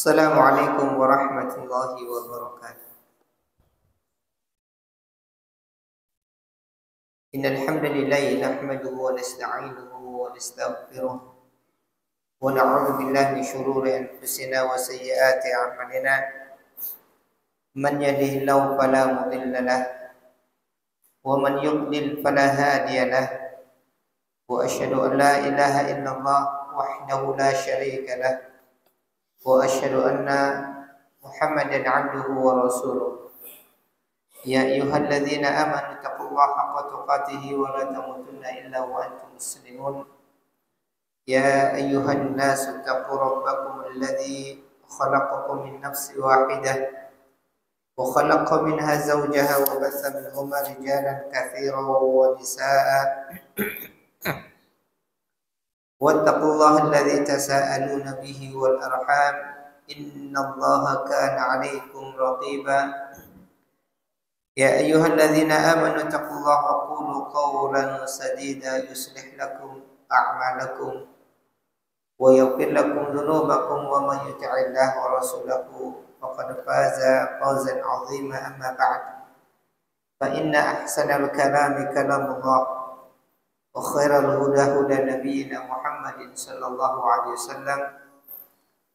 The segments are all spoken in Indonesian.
Assalamualaikum warahmatullahi wabarakatuh. Innal hamdalillah nahmaduhu wa nasta'inuhu wa nastaghfiruh wa na'udzu billahi min shururi anfusina wa sayyiati a'malina. Man yahdihillahu fala mudilla lahu wa man yudlil fala hadiya lahu. Wa asyhadu an la ilaha illallah wahdahu la syarika lahu wa asyhadu anna Muhammadan 'abduhu wa rasuluh. Ya ayyuhalladzina amanu taqullaha haqqa tuqatih wa la tamutunna illa wa antum muslimun. Ya ayyuhan nasu taqu rabbakum alladzi khalaqakum min nafsin wahidah wa khalaqa minha zawjaha wa batha minhuma rijalan katsiran wa nisaa'a. Wattaqullaha alladzi tasaaluna bihi wal arham innallaha kana 'alaykum raqiba. Ya ayyuhalladzina amanu taqullaha wa qulu qawlan sadida yuslih lakum a'malakum wa yaghfir lakum dhunubakum wa man yuti'illaha wa rasulahu faqad faza fawzan 'azima. Amma ba'd, fa inna ahsanal kalami kalamullah wa khairal huda huda nabiyyina Muhammadin sallallahu alaihi wasallam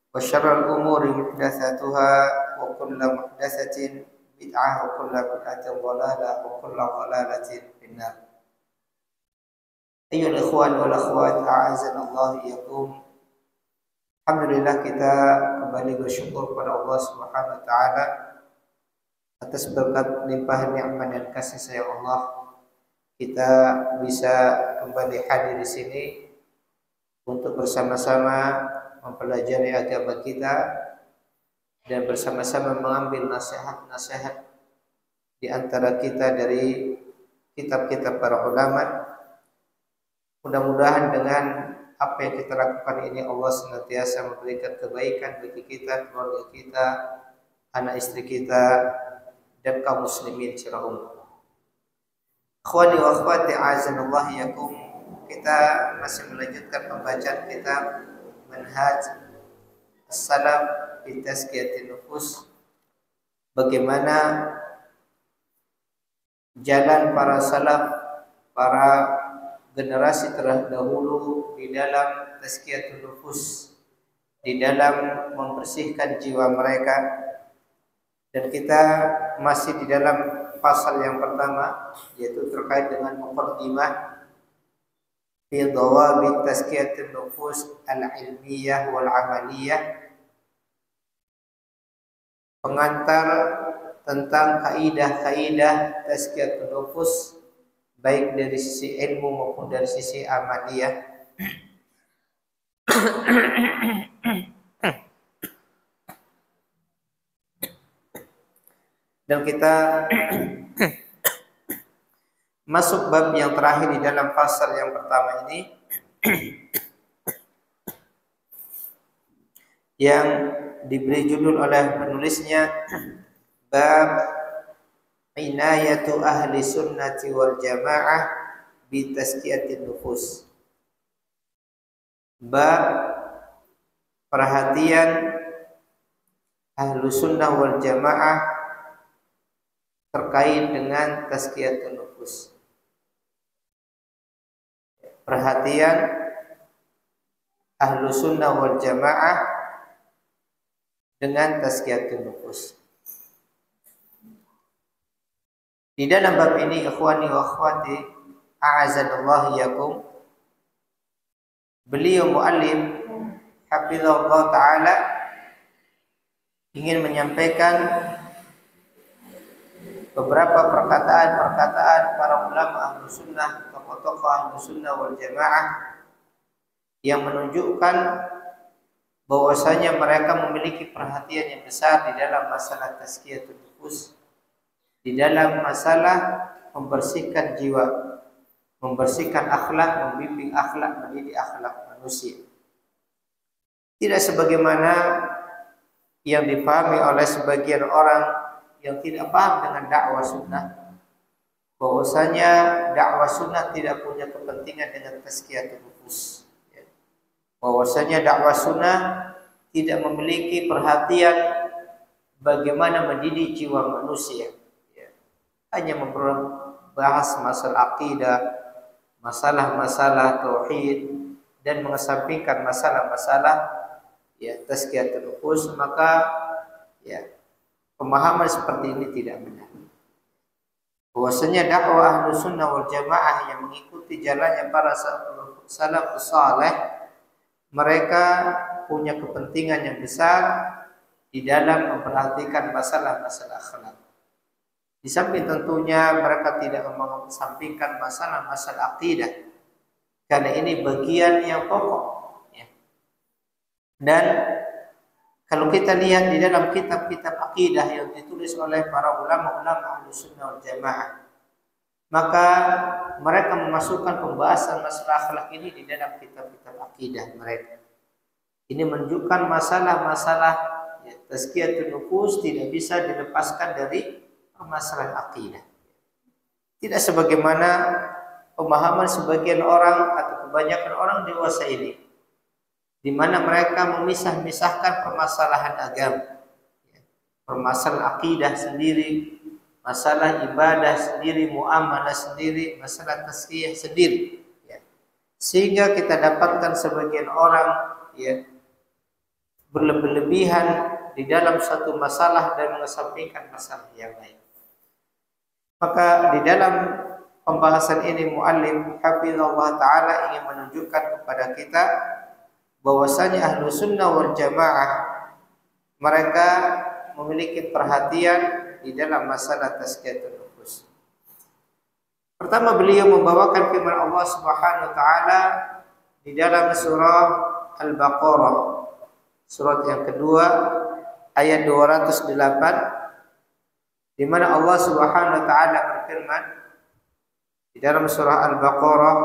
wa syarrul umuri muhdatsatuha wa kullu muhdatsatin bid'ah wa kullu bid'atin dhalalah wa kullu dhalalatin finnar. Ayyuhal ikhwan wal akhwat, a'azanallahu iyyakum. Alhamdulillah, kita kembali bersyukur kepada Allah Subhanahu wa taala atas berkat limpahan nikmat dan kasih sayang Allah. Kita bisa kembali hadir di sini untuk bersama-sama mempelajari agama kita dan bersama-sama mengambil nasihat-nasihat di antara kita dari kitab-kitab para ulama. Mudah-mudahan dengan apa yang kita lakukan ini Allah senantiasa memberikan kebaikan bagi kita, keluarga kita, anak istri kita, dan kaum muslimin secara umum. Akhwani wa akhwati a'azanallahu iyyakum, kita masih melanjutkan pembacaan kitab Manhaj As-Salaf fi Tazkiyatin Nufus, bagaimana jalan para salaf, para generasi terdahulu di dalam tazkiyatun nufus, di dalam membersihkan jiwa mereka. Dan kita masih di dalam pasal yang pertama, yaitu terkait dengan muqaddimah fi dhawabit tazkiyatun nufus al-ilmiyah wal amaliyah, pengantar tentang kaidah-kaidah tazkiyatun nufus baik dari sisi ilmu maupun dari sisi amaliyah. Dan kita masuk bab yang terakhir di dalam pasal yang pertama ini, yang diberi judul oleh penulisnya bab inayatu ahli sunnati wal jamaah bi tazkiyatin nufus. Bab perhatian ahlu sunnah wal jamaah terkait dengan tazkiyatun nufus. Perhatian ahlu sunnah wal jamaah dengan tazkiyatun nufus. Di dalam bab ini, ikhwani wa akhwati a'azanallahu iyyakum, beliau muallim hafizahullah taala ingin menyampaikan beberapa perkataan-perkataan para ulama ahlu sunnah, tokoh-tokoh ahlu sunnah wal jamaah, yang menunjukkan bahwasanya mereka memiliki perhatian yang besar di dalam masalah tazkiyatun nufus, di dalam masalah membersihkan jiwa, membersihkan akhlak, membimbing akhlak, mendidik akhlak manusia. Tidak sebagaimana yang dipahami oleh sebagian orang yang tidak paham dengan dakwah sunnah, bahwasanya dakwah sunnah tidak punya kepentingan dengan tazkiyatun nufus. Bahwasanya dakwah sunnah tidak memiliki perhatian bagaimana mendidik jiwa manusia. Hanya membahas masalah akidah, masalah-masalah tauhid, dan mengesampingkan masalah-masalah tazkiyatun nufus, maka pemahaman seperti ini tidak benar. Bahwasanya dakwah Ahlus Sunnah wal Jamaah yang mengikuti jalannya para salafus saleh, mereka punya kepentingan yang besar di dalam memperhatikan masalah-masalah akhlak. Di samping tentunya mereka tidak mengesampingkan masalah-masalah akidah, karena ini bagian yang pokok. Dan kalau kita lihat di dalam kitab-kitab akidah yang ditulis oleh para ulama-ulama Ahlus Sunnah wal Jamaah, maka mereka memasukkan pembahasan masalah akhlak ini di dalam kitab-kitab akidah mereka. Ini menunjukkan masalah-masalah tazkiyatun nufus tidak bisa dilepaskan dari permasalahan akidah. Tidak sebagaimana pemahaman sebagian orang atau kebanyakan orang dewasa ini, di mana mereka memisah-misahkan permasalahan agama, permasalahan akidah sendiri, masalah ibadah sendiri, muamalah sendiri, masalah tazkiyah sendiri, sehingga kita dapatkan sebagian orang berlebih-lebihan di dalam satu masalah dan mengesampingkan masalah yang lain. Maka di dalam pembahasan ini muallim hafizallahu taala ingin menunjukkan kepada kita bahwasanya Ahlus Sunnah wal Jamaah mereka memiliki perhatian di dalam masalah tazkiyatun nufus. Pertama, beliau membawakan firman Allah Subhanahu wa taala di dalam surah Al-Baqarah, surat yang kedua ayat 208, di mana Allah Subhanahu wa taala berfirman di dalam surah Al-Baqarah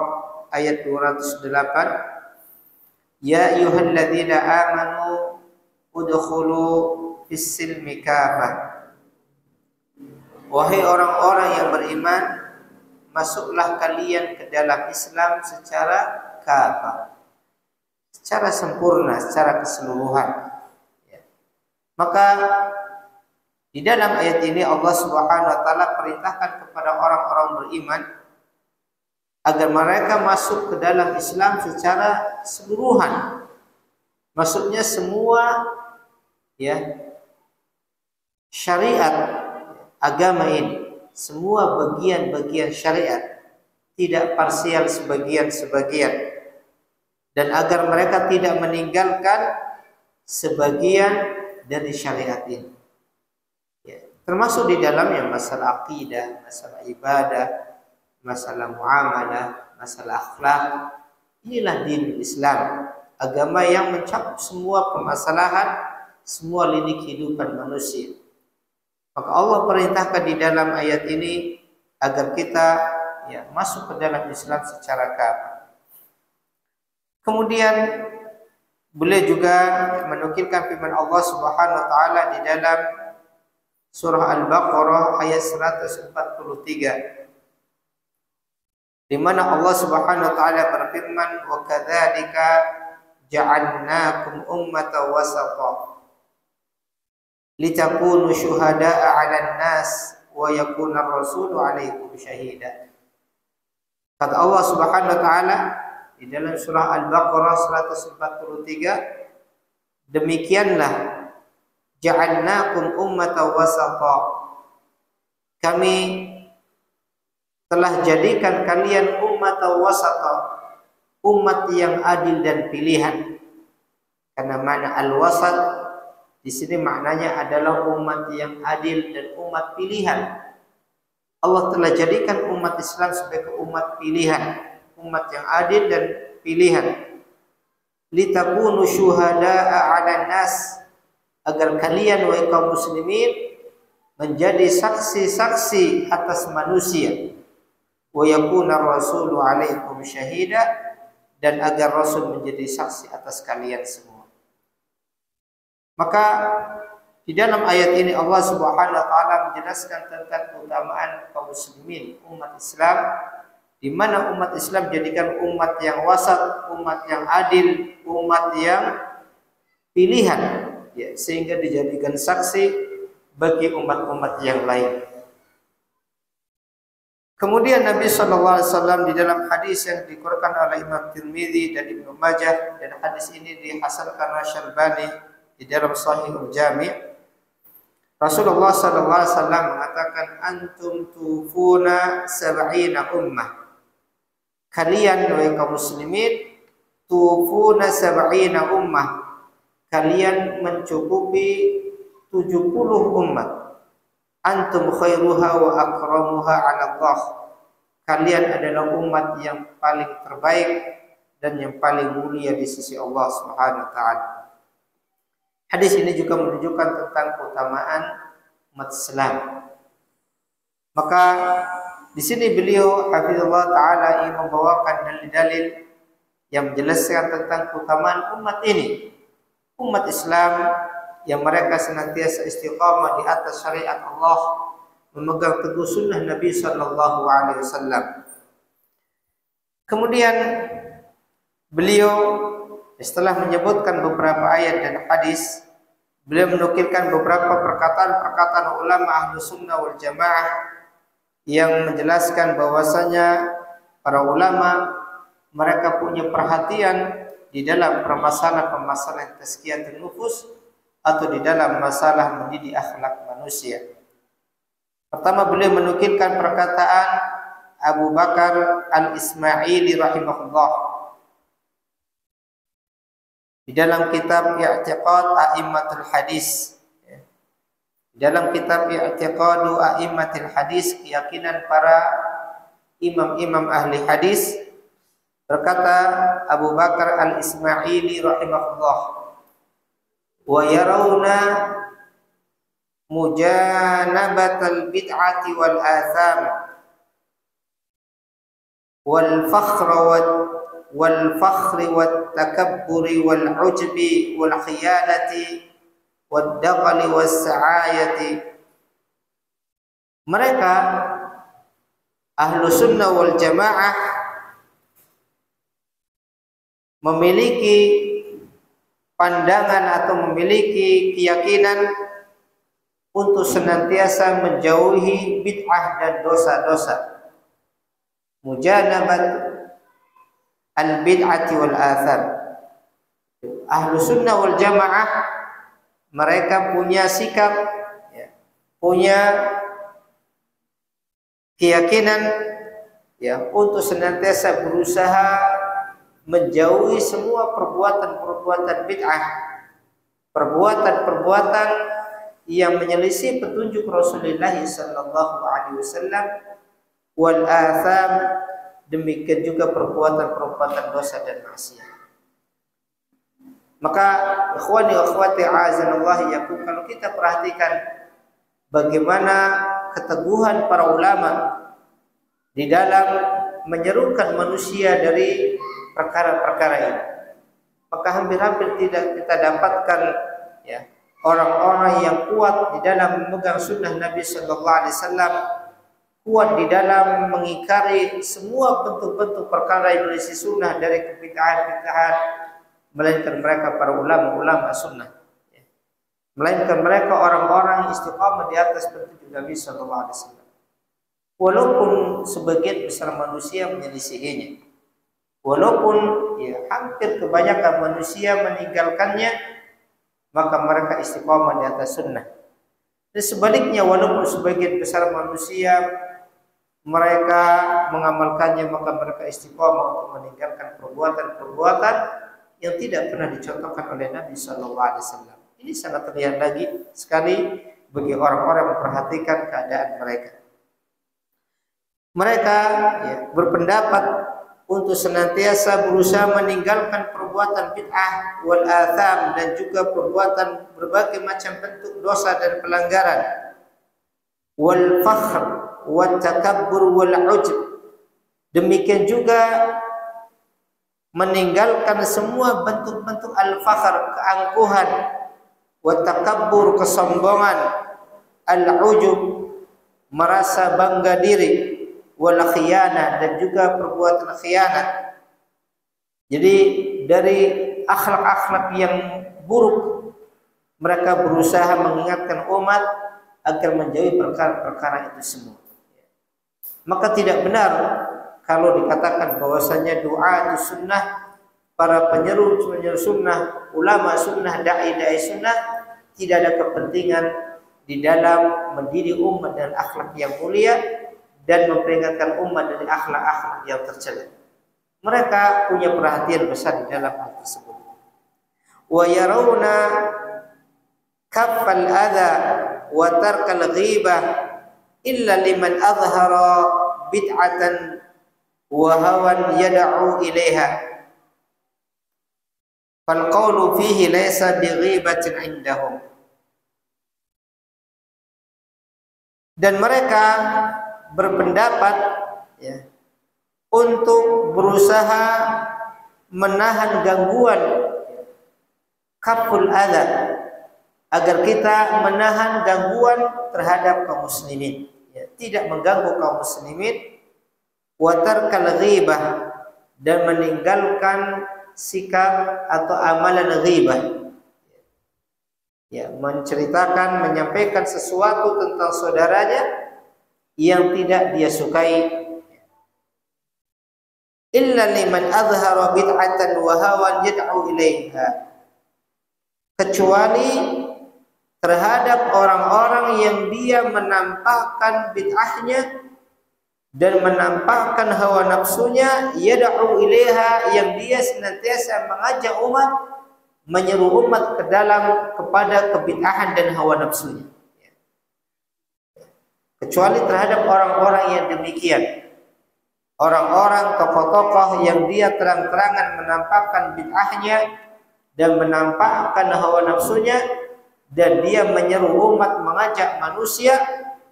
ayat 208, ya ayyuhalladzina amanu udkhulu fis-silmi kafah. Wahai orang-orang yang beriman, masuklah kalian ke dalam Islam secara kafah, secara sempurna, secara keseluruhan. Maka di dalam ayat ini Allah Subhanahu wa taala perintahkan kepada orang-orang beriman agar mereka masuk ke dalam Islam secara keseluruhan. Maksudnya semua syariat agama ini, semua bagian-bagian syariat, tidak parsial sebagian-sebagian, dan agar mereka tidak meninggalkan sebagian dari syariat ini. Termasuk di dalamnya masalah akidah, masalah ibadah, masalah muamalah, masalah akhlak. Inilah din Islam, agama yang mencakup semua permasalahan, semua lini kehidupan manusia. Maka Allah perintahkan di dalam ayat ini agar kita masuk ke dalam Islam secara kafah. Kemudian beliau juga menukilkan firman Allah Subhanahu wa taala di dalam surah Al-Baqarah ayat 143, di mana Allah Subhanahu wa taala berfirman, wa kadzalika ja'alnakum ummatan wasata litakunu syuhada'a 'alan nas wa yakuna ar-rasulu 'alaikum syahida. Kata Allah Subhanahu wa taala di dalam surah Al-Baqarah 143, demikianlah ja'alnakum ummatan wasata, kami telah jadikan kalian ummatan wasata, umat yang adil dan pilihan. Karena makna al-wasat di sini maknanya adalah umat yang adil dan umat pilihan. Allah telah jadikan umat Islam sebagai umat pilihan, umat yang adil dan pilihan. Litakunu syuhada'a 'alan nas, agar kalian wahai kaum muslimin menjadi saksi-saksi atas manusia. Wa yakuna rasulu 'alaikum syahida, dan agar Rasul menjadi saksi atas kalian semua. Maka di dalam ayat ini Allah Subhanahu wa taala menjelaskan tentang keutamaan kaum muslimin, umat Islam, di mana umat Islam jadikan umat yang wasat, umat yang adil, umat yang pilihan, ya, sehingga dijadikan saksi bagi umat-umat yang lain. Kemudian Nabi SAW di dalam hadis yang dikeluarkan oleh Imam Tirmidzi dan Ibnu Majah, dan hadis ini dihasankan oleh Syalbani di dalam Sahihul Jami', Rasulullah SAW mengatakan, antum tufuna sab'ina ummah. Kalian wahai kaum muslimin, tufuna sab'ina ummah. Kalian mencukupi 70 umat. Antum khairuha wa akramuha 'ala Allah. Kalian adalah umat yang paling terbaik dan yang paling mulia di sisi Allah Subhanahu wa taala. Hadis ini juga menunjukkan tentang keutamaan umat Islam. Maka di sini beliau hafizallahu taala ingin membawakan dalil-dalil yang menjelaskan tentang keutamaan umat ini. Umat Islam yang mereka senantiasa istiqamah di atas syariat Allah, memegang teguh sunnah Nabi sallallahu alaihi wasallam. Kemudian beliau setelah menyebutkan beberapa ayat dan hadis, beliau menukilkan beberapa perkataan-perkataan ulama ahlu sunnah wal jamaah yang menjelaskan bahwasanya para ulama mereka punya perhatian di dalam permasalahan tazkiyatun nufus atau di dalam masalah mendidik akhlak manusia. Pertama, beliau menukilkan perkataan Abu Bakar Al-Ismaili rahimahullah di dalam kitab I'tiqad A'immatul Hadis. Di dalam kitab I'tiqadu A'immatul Hadis, keyakinan para imam-imam ahli hadis, berkata Abu Bakar Al-Ismaili rahimahullah, wa yarawna mujanabatal bid'ati wal atham wal fakhri wat takabburi wal ujbi wal khiyalati wad daqali was sa'ayati. Mereka ahlu sunnah wal jamaah memiliki pandangan atau memiliki keyakinan untuk senantiasa menjauhi bid'ah dan dosa-dosa. Mujanabat al-bid'ati wal athar. Ahlu sunnah wal jamaah mereka punya sikap, ya, punya keyakinan, ya, untuk senantiasa berusaha menjauhi semua perbuatan-perbuatan bid'ah, perbuatan-perbuatan yang menyelisih petunjuk Rasulullah sallallahu alaihi wasallam, wal atham, demikian juga perbuatan-perbuatan dosa dan maksiat. Maka ikhwani wa akhwati a'azanallahu iyyakum, kalau kita perhatikan bagaimana keteguhan para ulama di dalam menyerukan manusia dari perkara-perkara ini, maka hampir-hampir tidak kita dapatkan, ya, orang-orang yang kuat di dalam memegang sunnah Nabi sallallahu alaihi wasallam, kuat di dalam mengingkari semua bentuk-bentuk perkara yang menyelisih sunnah dari kebid'ahan-bid'ahan, melainkan mereka para ulama-ulama sunnah, ya, melainkan mereka orang-orang istiqamah di atas petunjuk Nabi sallallahu alaihi wasallam. Walaupun sebagian besar manusia menyelisihinya, walaupun, ya, hampir kebanyakan manusia meninggalkannya, maka mereka istiqamah di atas sunnah. Dan sebaliknya, walaupun sebagian besar manusia mereka mengamalkannya, maka mereka istiqamah untuk meninggalkan perbuatan-perbuatan yang tidak pernah dicontohkan oleh Nabi sallallahu alaihi wasallam. Ini sangat terlihat lagi sekali bagi orang-orang yang memperhatikan keadaan mereka. Mereka, ya, berpendapat untuk senantiasa berusaha meninggalkan perbuatan bid'ah wal atham dan juga perbuatan berbagai macam bentuk dosa dan pelanggaran, wal fakhr wat takabbur wal ujb, demikian juga meninggalkan semua bentuk-bentuk al fakhr, keangkuhan, wat takabbur, kesombongan, al ujub, merasa bangga diri, wal khiyanah, dan juga perbuatan khianat. Jadi dari akhlak-akhlak yang buruk. Mereka berusaha mengingatkan umat agar menjauhi perkara-perkara itu semua. Maka tidak benar kalau dikatakan bahwasanya doa itu sunnah, para penyeru sunnah, ulama sunnah, dai sunnah tidak ada kepentingan di dalam mendidik umat dan akhlak yang mulia dan memperingatkan umat dari akhlak-akhlak yang tercela. Mereka punya perhatian besar di dalam hal tersebut. Wa yarawna kaffal adha wa tarkal ghibah illa liman azhara bid'atan wa hawan yad'u ilaiha. Fal qawlu fihi laysa bighibatin indahum. Dan mereka berpendapat ya, untuk berusaha menahan gangguan kaful adha, agar kita menahan gangguan terhadap kaum muslimin, ya, tidak mengganggu kaum muslimin, wa tarkal ghibah, dan meninggalkan sikap atau amalan ghibah, ya, menceritakan, menyampaikan sesuatu tentang saudaranya yang tidak dia sukai. Illa liman azhara bid'atan wa hawan yad'u ilaiha, kecuali terhadap orang-orang yang dia menampakkan bid'ahnya dan menampakkan hawa nafsunya, yad'u ilaiha, yang dia senantiasa mengajak umat, menyeru umat kepada kebid'ahan dan hawa nafsunya. Kecuali terhadap orang-orang yang demikian, orang-orang tokoh-tokoh yang dia terang-terangan menampakkan bid'ahnya dan menampakkan hawa nafsunya, dan dia menyeru umat, mengajak manusia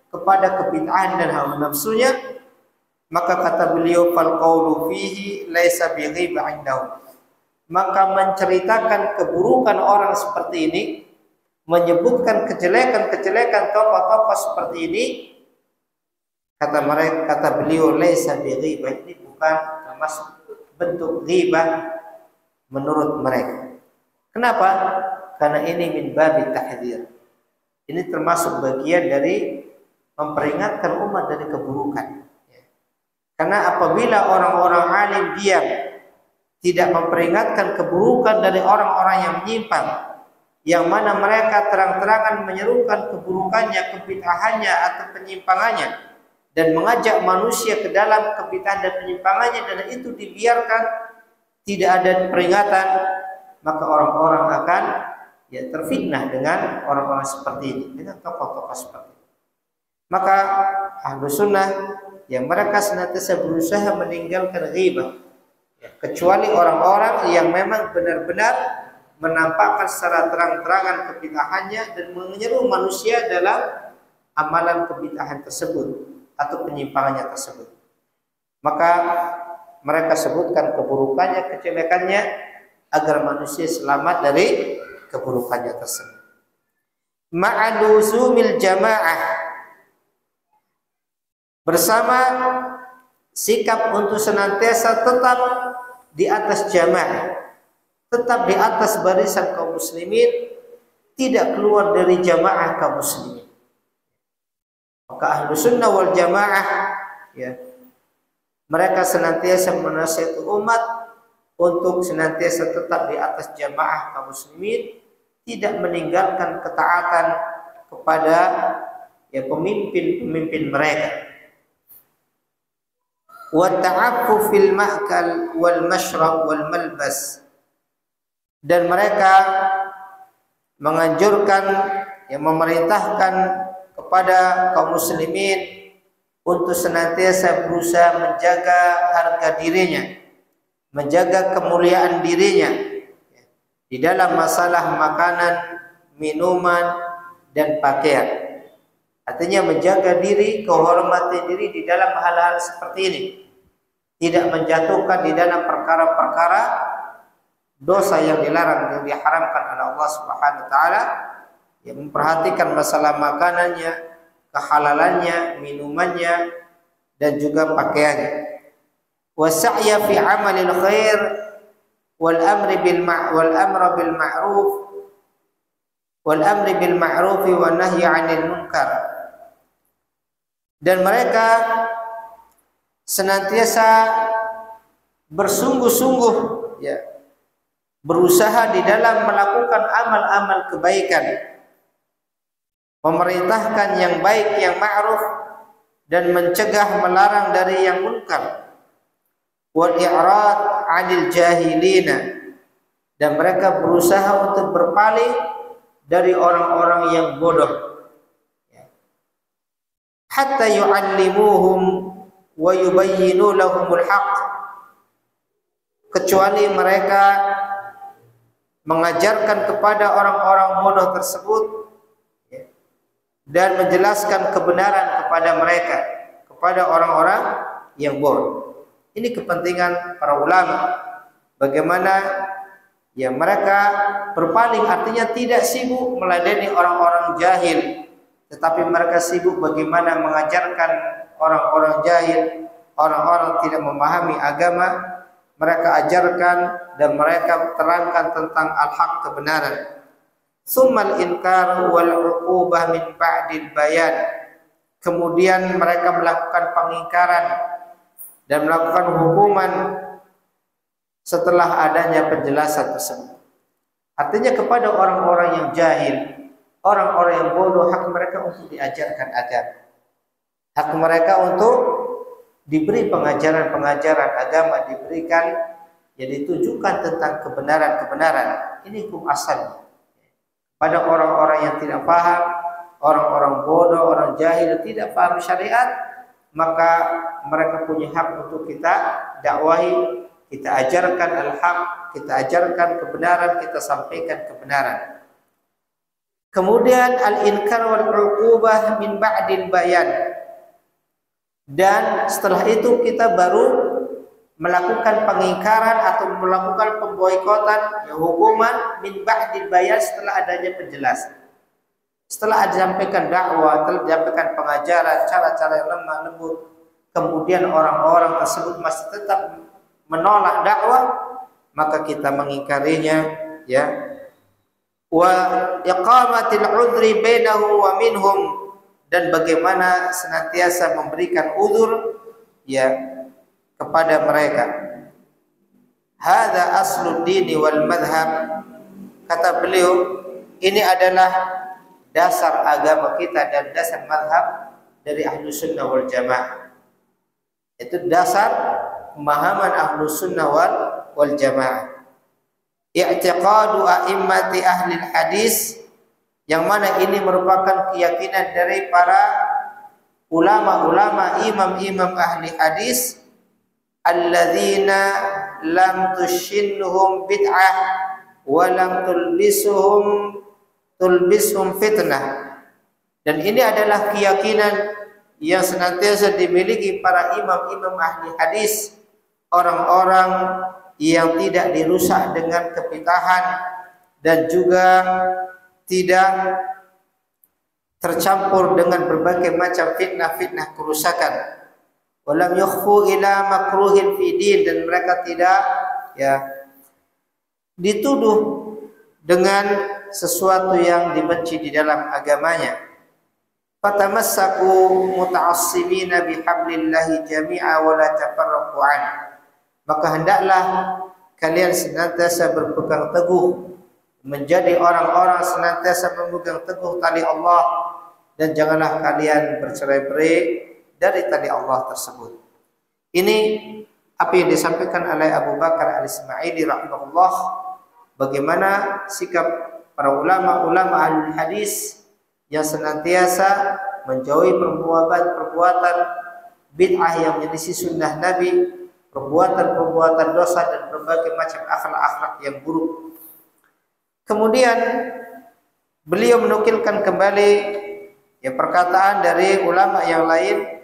kepada kebid'ahan dan hawa nafsunya, maka kata beliau, fal qawlu fihi laisa bighibah indahum, maka menceritakan keburukan orang seperti ini, menyebutkan kejelekan-kejelekan tokoh-tokoh seperti ini, kata beliau, laisa bighibah, ini bukan termasuk bentuk ghibah menurut mereka. Kenapa? Karena ini min babi tahdzir. Ini termasuk bagian dari memperingatkan umat dari keburukan. Karena apabila orang-orang alim diam, tidak memperingatkan keburukan dari orang-orang yang menyimpang, yang mana mereka terang-terangan menyerukan keburukannya, kebid'ahannya atau penyimpangannya, dan mengajak manusia ke dalam kebid'ahan dan penyimpangannya, dan itu dibiarkan, tidak ada peringatan, maka orang-orang akan terfitnah dengan orang-orang seperti ini, dengan tokoh-tokoh seperti ini. Maka ahlu sunnah yang mereka senantiasa berusaha meninggalkan ghibah, kecuali orang-orang yang memang benar-benar menampakkan secara terang-terangan kebid'ahannya dan menyeru manusia dalam amalan kebid'ahan tersebut atau penyimpangannya tersebut. Maka mereka sebutkan keburukannya, kejelekannya, agar manusia selamat dari keburukannya tersebut. Ma'aluzumil jamaah, bersama sikap untuk senantiasa tetap di atas jamaah, tetap di atas barisan kaum muslimin, tidak keluar dari jamaah kaum muslimin. Maka ahlu sunnah wal jamaah, ya, mereka senantiasa menasihati umat untuk senantiasa tetap di atas jamaah kaum muslimin, tidak meninggalkan ketaatan kepada pemimpin-pemimpin mereka. Wa ta'affu fil ma'kal wal mashrab wal malbas, dan mereka menganjurkan, memerintahkan kepada kaum muslimin untuk senantiasa berusaha menjaga harga dirinya, menjaga kemuliaan dirinya di dalam masalah makanan, minuman, dan pakaian. Artinya menjaga diri, kehormatan diri di dalam hal-hal seperti ini, tidak menjatuhkan di dalam perkara-perkara dosa yang dilarang, yang diharamkan oleh Allah Subhanahu wa taala, yang memperhatikan masalah makanannya, kehalalannya, minumannya, dan juga pakaiannya. Wa sa'ya fi amalil khair wal amri bil ma'ruf wal amri bil ma'ruf wa nahyi 'anil munkar. Dan mereka senantiasa bersungguh-sungguh ya, berusaha di dalam melakukan amal-amal kebaikan, memerintahkan yang baik, yang ma'ruf, dan mencegah melarang dari yang munkar. Wal i'rad 'anil jahilina, dan mereka berusaha untuk berpaling dari orang-orang yang bodoh. Hatta yu'allimuhum wa yubayyinu lahumul haqq, kecuali mereka mengajarkan kepada orang-orang bodoh tersebut dan menjelaskan kebenaran kepada mereka, kepada orang-orang yang bodoh. Ini kepentingan para ulama, bagaimana ya mereka berpaling, artinya tidak sibuk meladeni orang-orang jahil, tetapi mereka sibuk bagaimana mengajarkan orang-orang jahil, orang-orang tidak memahami agama, mereka ajarkan dan mereka terangkan tentang al-haq, kebenaran. Summal inkar wal uqubah min ba'dil bayan, kemudian mereka melakukan pengingkaran dan melakukan hukuman setelah adanya penjelasan tersebut. Artinya kepada orang-orang yang jahil, orang-orang yang bodoh, hak mereka untuk diajarkan agama, hak mereka untuk diberi pengajaran-pengajaran agama, diberikan, ya ditujukan tentang kebenaran-kebenaran. Ini hukum asalnya. Pada orang-orang yang tidak paham, orang-orang bodoh, orang jahil, tidak paham syariat, maka mereka punya hak untuk kita dakwahi, kita ajarkan al-haq, kita ajarkan kebenaran, kita sampaikan kebenaran. Kemudian al-inkar wal uqubah min ba'dil bayan, dan setelah itu kita baru melakukan pengingkaran atau melakukan pemboikotan, ya, hukuman min ba'dil bayan, setelah adanya penjelasan. Setelah disampaikan dakwah, telah disampaikan pengajaran, cara-cara yang lemah lembut, kemudian orang-orang tersebut masih tetap menolak dakwah, maka kita mengingkarinya, ya. Wa iqamatil udhri bainahu wa minhum, dan bagaimana senantiasa memberikan uzur, ya, kepada mereka. Hadza aslud dini wal madhhab, kata beliau, ini adalah dasar agama kita dan dasar madhab dari Ahlus Sunnah wal Jamaah. Itu dasar pemahaman Ahlus Sunnah wal Jamaah. I'tiqadu a'immati ahli hadis, yang mana ini merupakan keyakinan dari para ulama-ulama, imam-imam ahli hadis, alladzina lam tushinhum bid'ah wa lam tulbishum fitnah. Dan ini adalah keyakinan yang senantiasa dimiliki para imam-imam ahli hadis, orang-orang yang tidak dirusak dengan kebid'ahan dan juga tidak tercampur dengan berbagai macam fitnah-fitnah kerusakan. Walam yukhfu ila makruhin fi din, dan mereka tidak, ya, dituduh dengan sesuatu yang dibenci di dalam agamanya. Fatamassaku muta'assimina bihablillahi jami'a wa la tafarraqu an, maka hendaklah kalian senantiasa berpegang teguh, menjadi orang-orang senantiasa memegang teguh tali Allah, dan janganlah kalian bercerai-berai dari tali Allah tersebut. Ini apa yang disampaikan oleh Abu Bakar Al-Ismaili rahimahullah, bagaimana sikap para ulama-ulama ahli hadis yang senantiasa menjauhi perbuatan bid'ah yang menyelisih sunnah Nabi, perbuatan-perbuatan dosa dan berbagai macam akhlak-akhlak yang buruk. Kemudian beliau menukilkan kembali, ya, perkataan dari ulama yang lain,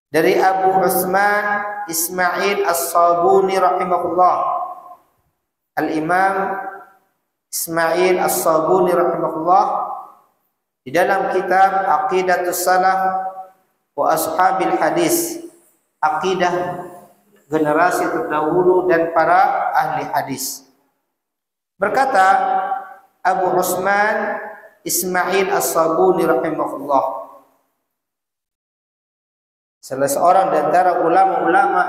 dari Abu Utsman Ismail As-Sabuni rahimahullah. Al-Imam Ismail As-Sabuni rahimahullah di dalam kitab Aqidatus Salaf wa Ashabil Hadis, akidah generasi terdahulu dan para ahli hadis, berkata, Abu Utsman Ismail As-Sabuni rahimahullah, salah seorang di antara ulama-ulama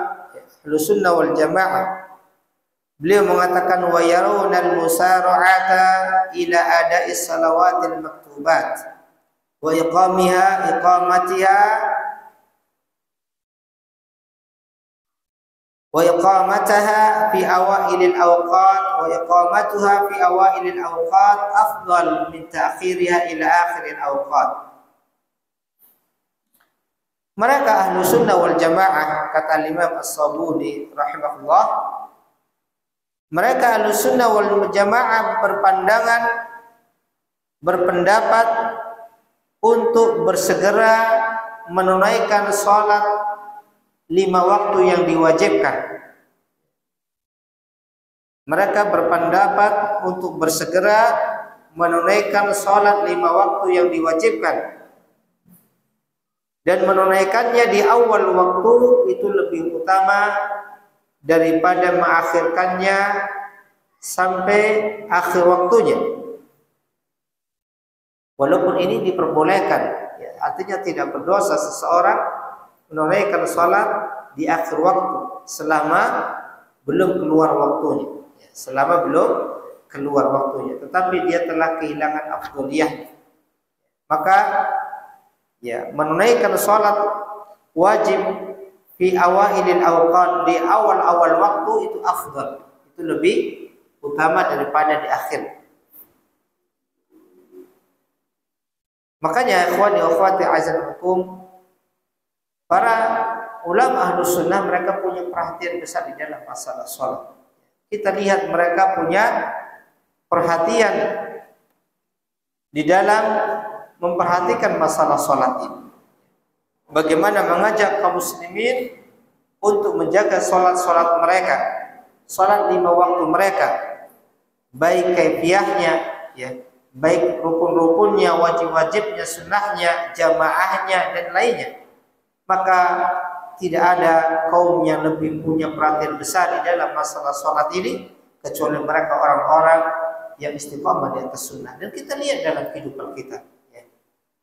Ahlussunnah wal Jamaah. Beliau mengatakan wa yarawna al-musara'ata ila ada'i salawatil maktubat wa iqamataha fi awailil awqat wa iqamatuha fi awailil awqat afdal min ta'khiriha ila akhiril awqat. Mereka Ahlussunnah wal Jamaah, kata Imam As-Sabuni rahimahullah, mereka Ahlussunnah wal Jamaah berpendapat untuk bersegera menunaikan sholat 5 waktu yang diwajibkan. Mereka berpendapat untuk bersegera menunaikan sholat 5 waktu yang diwajibkan, dan menunaikannya di awal waktu itu lebih utama daripada mengakhirkannya sampai akhir waktunya. Walaupun ini diperbolehkan, ya, artinya tidak berdosa seseorang menunaikan salat di akhir waktu selama belum keluar waktunya, ya, selama belum keluar waktunya, tetapi dia telah kehilangan afdholiyah. Maka ya, menunaikan salat wajib fi awailil awqat, di awal-awal waktu itu afdal, itu lebih utama daripada di akhir. Makanya ikhwani wa akhwati azanukum, para ulama Ahlussunnah mereka punya perhatian besar di dalam masalah salat. Kita lihat mereka punya perhatian di dalam memperhatikan masalah salat ini. Bagaimana mengajak kaum muslimin untuk menjaga salat-salat mereka, salat 5 waktu mereka, baik kaifiyahnya, ya, baik rukun-rukunnya, wajib-wajibnya, sunnahnya, jamaahnya dan lainnya. Maka tidak ada kaum yang lebih punya perhatian besar di dalam masalah salat ini kecuali mereka orang-orang yang istiqamah di atas sunnah. Dan kita lihat dalam kehidupan kita, ya,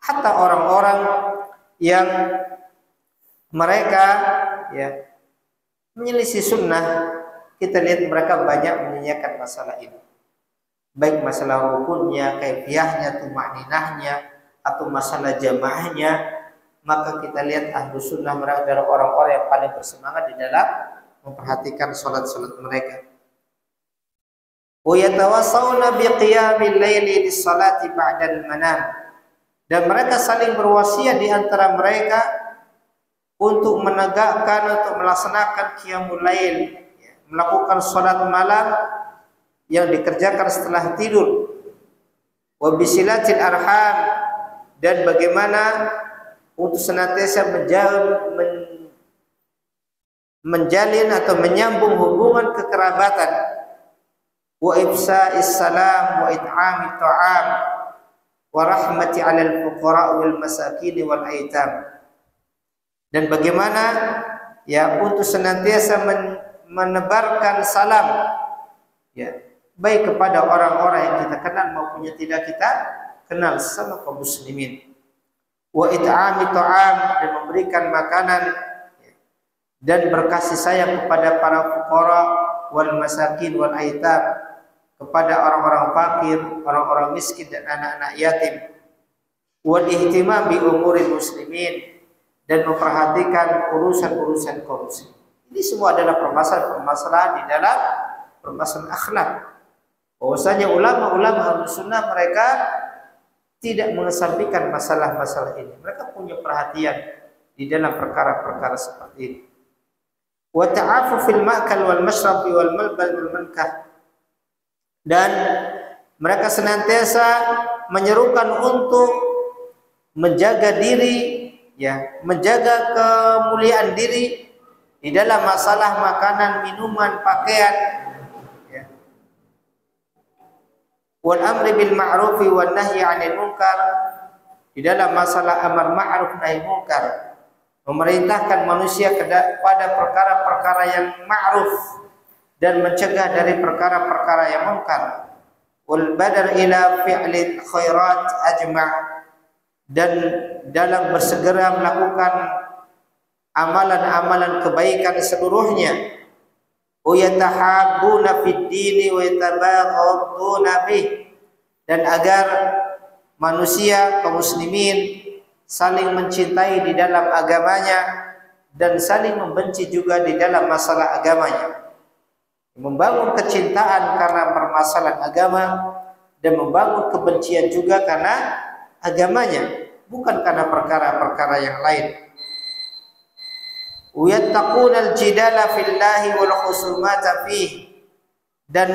hatta orang-orang yang mereka, ya, menyelisih sunnah, kita lihat mereka banyak menanyakan masalah ini, baik masalah rukunnya, kaifiyahnya, tumakninahnya, atau masalah jamaahnya. Maka kita lihat Ahlussunnah mereka adalah orang-orang yang paling bersemangat di dalam memperhatikan salat-salat mereka. Wa yatawassawna biqiyamil laili lis-salati ba'dal manam, dan mereka saling berwasiat di antara mereka untuk menegakkan, untuk melaksanakan qiyamul lail, melakukan salat malam yang dikerjakan setelah tidur. Wa bisilatil arham, dan bagaimana untuk senantiasa menjalin atau menyambung hubungan kekerabatan. Wa ifsa'is salam wa it'amit ta'am wa rahmati 'alal fuqara wal masakin wal aitam. Dan bagaimana, ya, untuk senantiasa menebarkan salam, ya, baik kepada orang-orang yang kita kenal maupun yang tidak kita kenal, sama kaum muslimin. Wa it'ami ta'am, dan memberikan makanan, ya, dan berkasih sayang kepada para fuqara wal masakin wal aitam, kepada orang-orang fakir, orang-orang miskin dan anak-anak yatim. Wal ihtimam bi umuri muslimin, dan memperhatikan urusan-urusan kaum muslimin. Ini semua adalah permasalahan-permasalahan di dalam permasalahan akhlak. Bahwasanya ulama-ulama Ahlussunnah mereka tidak mengesampingkan masalah-masalah ini. Mereka punya perhatian di dalam perkara-perkara seperti ini. Wa ta'afu fil ma'kal wal mashrab wal malbal wal mankah, dan mereka senantiasa menyerukan untuk menjaga diri, ya, menjaga kemuliaan diri di dalam masalah makanan, minuman, pakaian, ya. Wal amri bil ma'rufi wan nahyi 'anil munkar, di dalam masalah amar ma'ruf nahi munkar, memerintahkan manusia kepada perkara-perkara yang ma'ruf dan mencegah dari perkara-perkara yang munkar. wal badar ila fi'lil khairat ajma', dan dalam bersegera melakukan amalan-amalan kebaikan seluruhnya. Wa yatahabbuna fid dini wa yatabaghaduna bih, dan agar manusia kaum muslimin saling mencintai di dalam agamanya dan saling membenci juga di dalam masalah agamanya. Membangun kecintaan karena permasalahan agama dan membangun kebencian juga karena agamanya, bukan karena perkara-perkara yang lain. Yattaquna al-jidala fillahi wal khusumata fihi, dan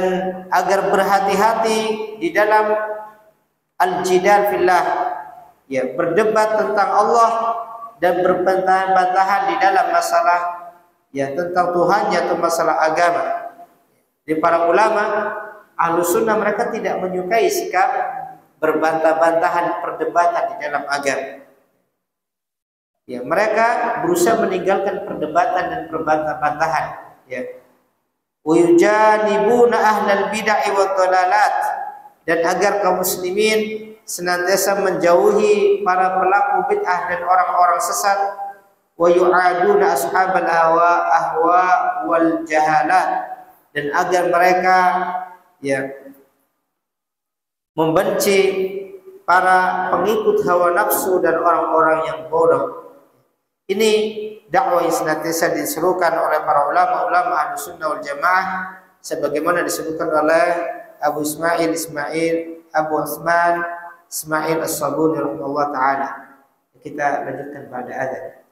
agar berhati-hati di dalam al-jidal fillah, ya, berdebat tentang Allah dan berbantah-bantahan di dalam masalah, ya, tentang Tuhannya atau masalah agama. Di para ulama Ahlus Sunnah mereka tidak menyukai sikap berbantah-bantahan, perdebatan di dalam agama. Ya, mereka berusaha meninggalkan perdebatan dan perbantah-bantahan, ya. Wa yujanibuna ahlal bid'ah wa dhalalat, dan agar kaum muslimin senantiasa menjauhi para pelaku bid'ah dan orang-orang sesat. Wa yu'aduna ashabal ahwa wal jahalat, dan agar mereka, ya, membenci para pengikut hawa nafsu dan orang-orang yang bodoh. Ini dakwah yang senantiasa diserukan oleh para ulama-ulama Ahlus Sunnah wal Jamaah, sebagaimana disebutkan oleh Abu Ismail Abu Utsman Ismail As-Sabuni rahimahullah taala. Kita lanjutkan pada azan.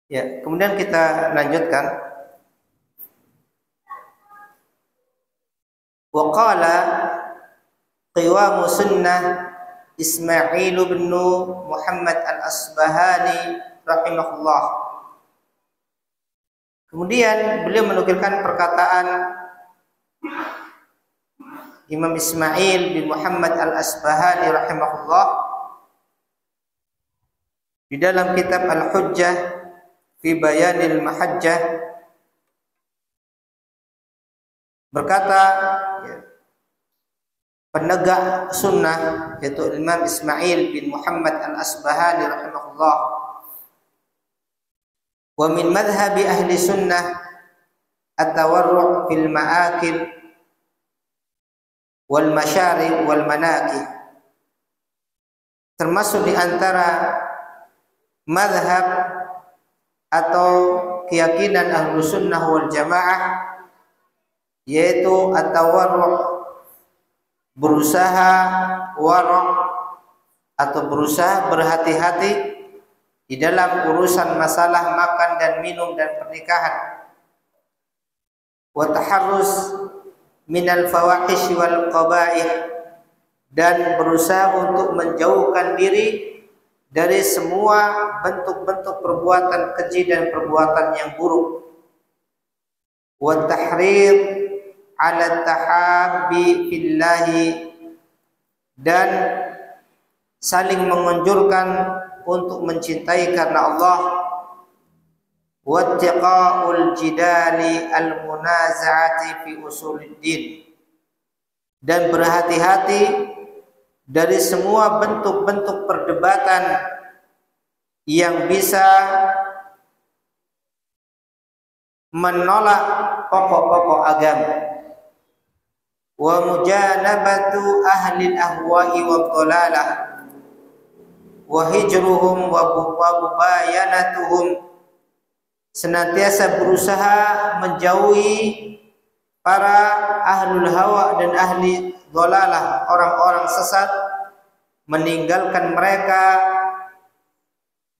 Ya, kemudian kita lanjutkan. Wa qala qiwamu sunnah Ismail bin Muhammad al-Asbahani rahimahullah. Kemudian beliau menukilkan perkataan Imam Ismail bin Muhammad al-Asbahani rahimahullah di dalam kitab Al-Hujjah fi Bayanil Mahajjah, berkata penegak sunnah yaitu Imam Ismail bin Muhammad al-Asbahani rahimahullah, wa min madhhabi ahli sunnah at-tawarru' fil ma'akil wal masyari wal manakih, termasuk di antara madhab atau keyakinan ahlu sunnah wal jamaah yaitu at-tawarru', berusaha wara' atau berusaha berhati-hati di dalam urusan masalah makan dan minum dan pernikahan, wa taharruz minal fawahish wal qaba'ih, dan berusaha untuk menjauhkan diri dari semua bentuk-bentuk perbuatan keji dan perbuatan yang buruk, wa tahrid 'ala tahabbi fillahi, dan saling menganjurkan untuk mencintai karena Allah, wa tiqa'ul jidali al-munaza'ati fi usuluddin, dan berhati-hati dari semua bentuk-bentuk perdebatan yang bisa menolak pokok-pokok agama, wa mujanabatu ahli al-ahwa'i wa dhalalah wa hijruhum wa mubayanatuhum, senantiasa berusaha menjauhi para ahlul hawa dan ahli dhalalah, orang-orang sesat, meninggalkan mereka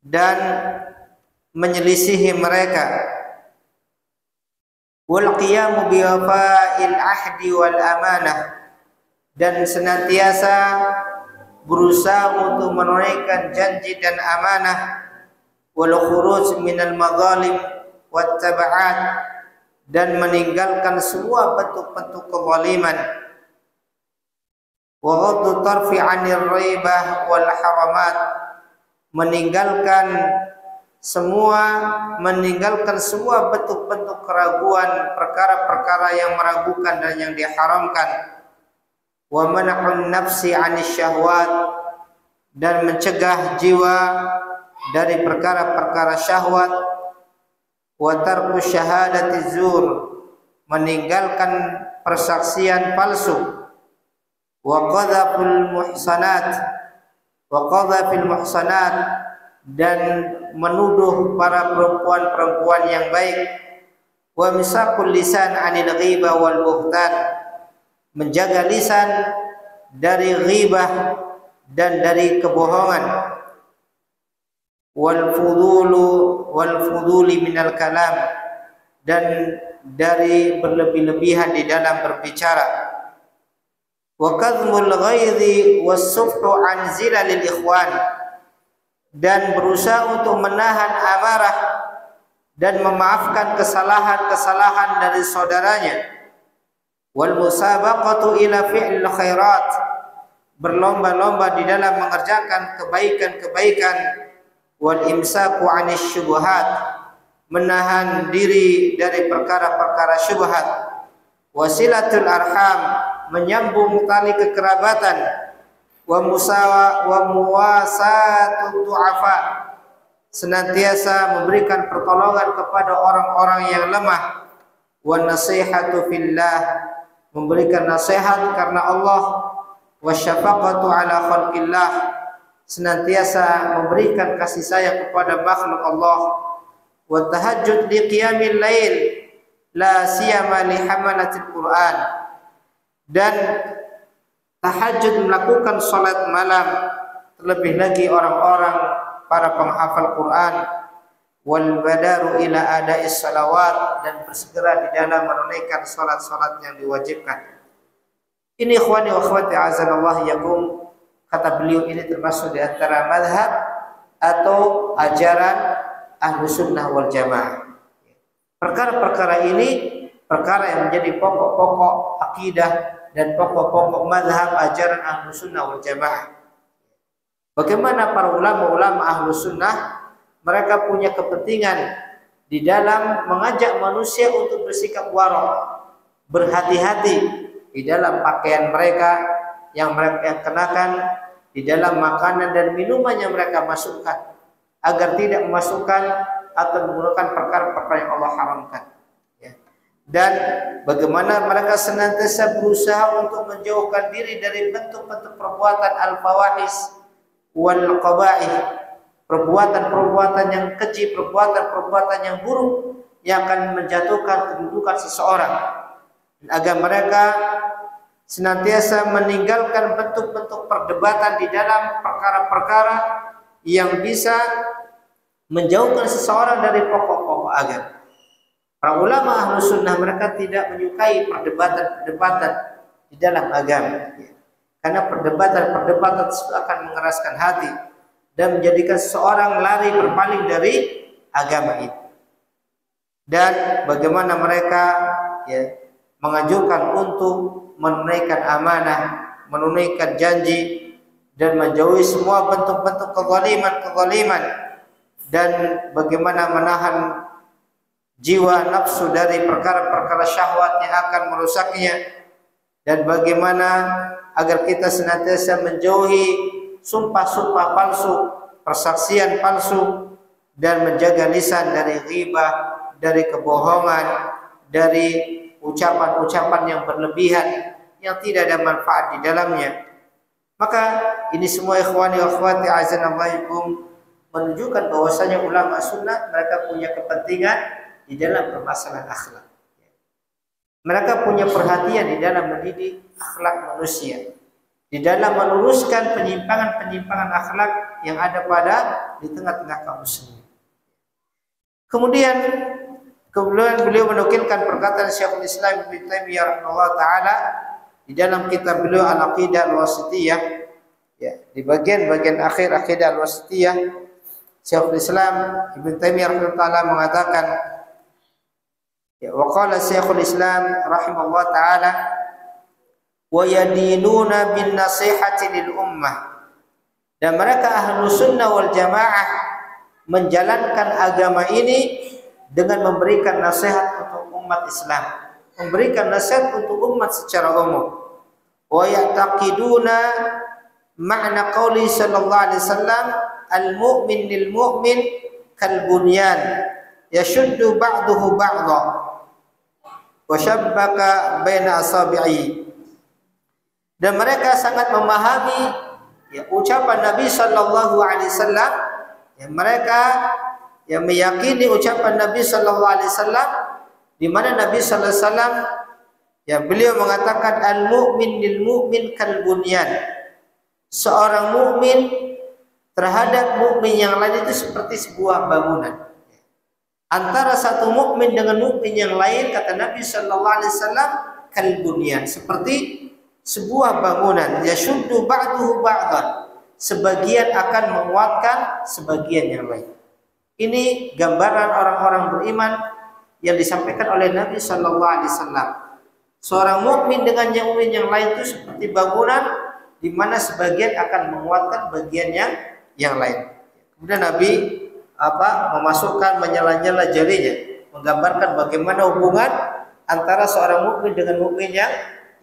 dan menyelisihi mereka, wal qiyamu bi wafa'il ahdi wal amanah, dan senantiasa berusaha untuk menunaikan janji dan amanah, wal khuruj minal madzalim wat tab'at, dan meninggalkan semua bentuk-bentuk kezaliman, wa ghaddu tarfi 'anil raibah wal haramat, meninggalkan semua bentuk-bentuk keraguan, perkara-perkara yang meragukan dan yang diharamkan, wa man'un nafsi 'anis syahwat, dan mencegah jiwa dari perkara-perkara syahwat, wa tarku syahadati zur, meninggalkan persaksian palsu, wa qadhaful muhsanat, dan menuduh para perempuan-perempuan yang baik, wa misaqul lisan 'anil ghibah wal buhtan, menjaga lisan dari ghibah dan dari kebohongan, wal fuduli minal kalam, dan dari berlebih-lebihan di dalam berbicara, wa kadhmul ghaidhi was-sufhu an zilalil ikhwan, dan berusaha untuk menahan amarah dan memaafkan kesalahan-kesalahan dari saudaranya, wal musabaqatu ila fi'l khairat, berlomba-lomba di dalam mengerjakan kebaikan-kebaikan, wal imsaku 'anil syubhat, menahan diri dari perkara-perkara syubhat, wasilatul arham, menyambung tali kekerabatan, wa muwasatut du'afa, senantiasa memberikan pertolongan kepada orang-orang yang lemah, wa nasihatu fillah, memberikan nasihat karena Allah, wa syafaqatu ala khalqillah, senantiasa memberikan kasih sayang kepada makhluk Allah, wa tahajjud li qiyamil lail la siyama li hamalatil Quran, dan tahajud melakukan salat malam, terlebih lagi orang-orang para penghafal Quran, wal badaru ila ada'is salawat, dan bersegera di dalam menunaikan salat-salat yang diwajibkan. Ini ikhwani wa akhwati azanallahu yakum, kata beliau, ini termasuk di antara madhab atau ajaran Ahlus Sunnah wal Jamaah. Perkara-perkara ini perkara yang menjadi pokok-pokok akidah dan pokok-pokok madhab ajaran Ahlus Sunnah wal Jamaah. Bagaimana para ulama-ulama Ahlus Sunnah, mereka punya kepentingan di dalam mengajak manusia untuk bersikap warok, berhati-hati di dalam pakaian mereka yang mereka kenakan, di dalam makanan dan minuman yang mereka masukkan, agar tidak memasukkan atau menggunakan perkara-perkara yang Allah haramkan. Dan bagaimana mereka senantiasa berusaha untuk menjauhkan diri dari bentuk-bentuk perbuatan al-fawahis wal qaba'ih, perbuatan-perbuatan yang keji, perbuatan-perbuatan yang buruk yang akan menjatuhkan kedudukan seseorang, dan agar mereka senantiasa meninggalkan bentuk-bentuk perdebatan di dalam perkara-perkara yang bisa menjauhkan seseorang dari pokok-pokok agama. Para ulama Ahlus Sunnah mereka tidak menyukai perdebatan-perdebatan di dalam agama, karena perdebatan-perdebatan tersebut akan mengeraskan hati dan menjadikan seseorang lari berpaling dari agama itu. Dan bagaimana mereka menganjurkan untuk menunaikan amanah, menunaikan janji, dan menjauhi semua bentuk-bentuk kezaliman, dan bagaimana menahan jiwa nafsu dari perkara-perkara syahwat yang akan merusaknya, dan bagaimana agar kita senantiasa menjauhi sumpah-sumpah palsu, persaksian palsu, dan menjaga lisan dari ghibah, dari kebohongan, dari ucapan-ucapan yang berlebihan yang tidak ada manfaat di dalamnya. Maka ini semua ikhwani wa akhwati azanallahu menunjukkan bahwasanya ulama sunnah mereka punya kepentingan di dalam permasalahan akhlak. Mereka punya perhatian di dalam mendidik akhlak manusia, di dalam meluruskan penyimpangan-penyimpangan akhlak yang ada di tengah-tengah kaum muslimin. Kemudian beliau menukilkan perkataan Syekhul Islam Ibnu Taimiyah rahimahullah taala di dalam kitab beliau Al-Aqidah Al-Wasithiyah, di bagian akhir Aqidah Al-Wasithiyah, Syekhul Islam Ibnu Taimiyah rahimahullah taala mengatakan, wa qala Syekhul Islam rahimahullah taala, wa yadinuna bin nasihati lil ummah, dan mereka Ahlus Sunnah wal Jamaah menjalankan agama ini dengan memberikan nasihat untuk umat Islam, memberikan nasihat untuk umat secara umum. Wa ya'taqiduna ma'na qauli sallallahu alaihi wasallam, al-mu'min lil mu'min kal bunyan yashuddu ba'duhu ba'dha wa shabbaka baina asabi'i. Dan mereka sangat memahami ucapan Nabi sallallahu alaihi wasallam, mereka meyakini ucapan Nabi sallallahu alaihi wasallam, di mana Nabi sallallahu alaihi wasallam beliau mengatakan al-mu'min lil mu'min kal bunyan, seorang mukmin terhadap mukmin yang lain itu seperti sebuah bangunan. Antara satu mukmin dengan mukmin yang lain, kata Nabi sallallahu alaihi wasallam, kal bunyan, seperti sebuah bangunan, yashuddu ba'duhu ba'dan, sebagian akan menguatkan sebagian yang lain. Ini gambaran orang-orang beriman yang disampaikan oleh Nabi sallallahu alaihi wasallam. Seorang mukmin dengan yang mukmin yang lain itu seperti bangunan di mana sebagian akan menguatkan bagian yang lain. Kemudian Nabi memasukkan menyela-nyela jarinya, menggambarkan bagaimana hubungan antara seorang mukmin dengan mukmin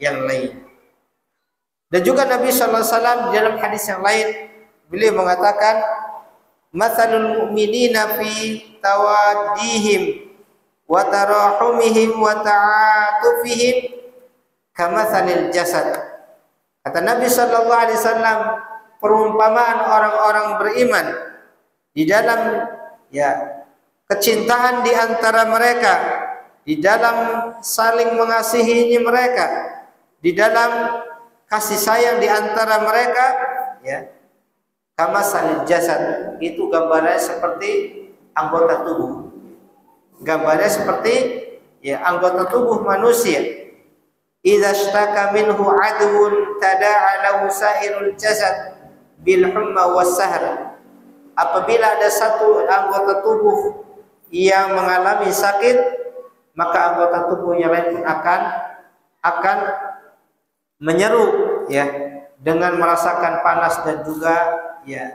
yang lain. Dan juga Nabi sallallahu alaihi wasallam di dalam hadis yang lain beliau mengatakan, "Matsalul mu'minina fi tawaddihim wa tarahumihim wa ta'atufihim kamatsalil jasad." Kata Nabi sallallahu alaihi wasallam, perumpamaan orang-orang beriman di dalam kecintaan di antara mereka, di dalam saling mengasihi mereka, di dalam kasih sayang di antara mereka, kamatsalil jasad, itu gambarnya seperti anggota tubuh. Gambarnya seperti anggota tubuh manusia. Idza ishtaka minhu adwun tada'a lahu sa'irul jasad bil humma was sahr. Apabila ada satu anggota tubuh yang mengalami sakit, maka anggota tubuh yang lain pun akan menyeru dengan merasakan panas dan juga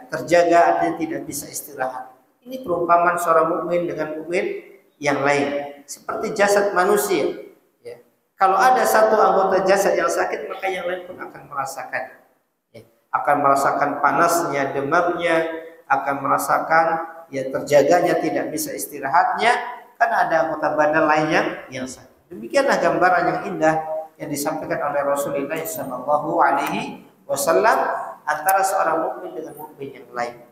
terjaga, artinya tidak bisa istirahat. Ini perumpamaan seorang mukmin dengan mukmin yang lain, seperti jasad manusia. Kalau ada satu anggota jasad yang sakit, maka yang lain pun akan merasakan. Akan merasakan panasnya, demamnya, akan merasakan terjaganya, tidak bisa istirahatnya, karena ada anggota badan lainnya yang sakit. Demikianlah gambaran yang indah yang disampaikan oleh Rasulullah sallallahu alaihi wasallam antara seorang mukmin dengan mukmin yang lain.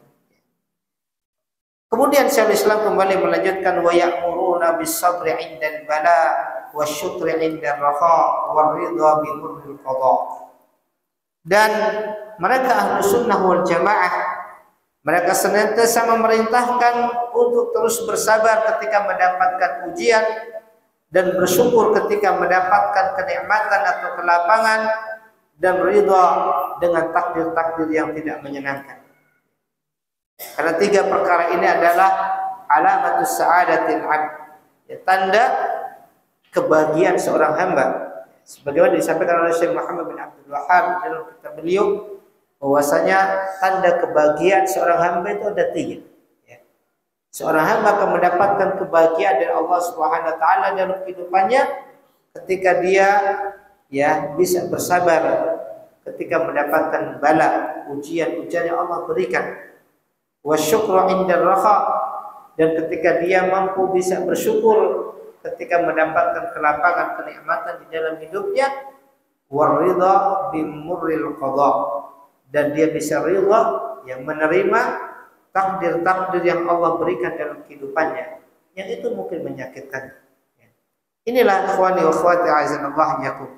Kemudian Syekhul Islam kembali melanjutkan, wa ya'muruna bis-sabri 'indal bala wasyukri 'indar raha waridha bi murril qada. Dan mereka ahlu sunnah wal jamaah, mereka senantiasa memerintahkan untuk terus bersabar ketika mendapatkan ujian dan bersyukur ketika mendapatkan kenikmatan atau kelapangan, dan ridha dengan takdir-takdir yang tidak menyenangkan. Karena tiga perkara ini adalah alamatus sa'adatil 'abd, tanda kebahagiaan seorang hamba. Sebagaimana disampaikan oleh Syekh Muhammad bin Abdul Wahhab dalam kitab beliau, bahwasanya tanda kebahagiaan seorang hamba itu ada tiga. Seorang hamba akan mendapatkan kebahagiaan dari Allah Subhanahu wa taala dalam kehidupannya ketika dia bisa bersabar ketika mendapatkan bala, ujian-ujian yang Allah berikan. Wasyukru 'indar raha, dan ketika dia mampu bisa bersyukur ketika mendapatkan kelapangan, kenikmatan di dalam hidupnya. Waridha bimurril qada, dan dia bisa ridha yang menerima takdir-takdir yang Allah berikan dalam kehidupannya, yang itu mungkin menyakitkan. Inilah ikhwani wa akhwati azanallahu yakum.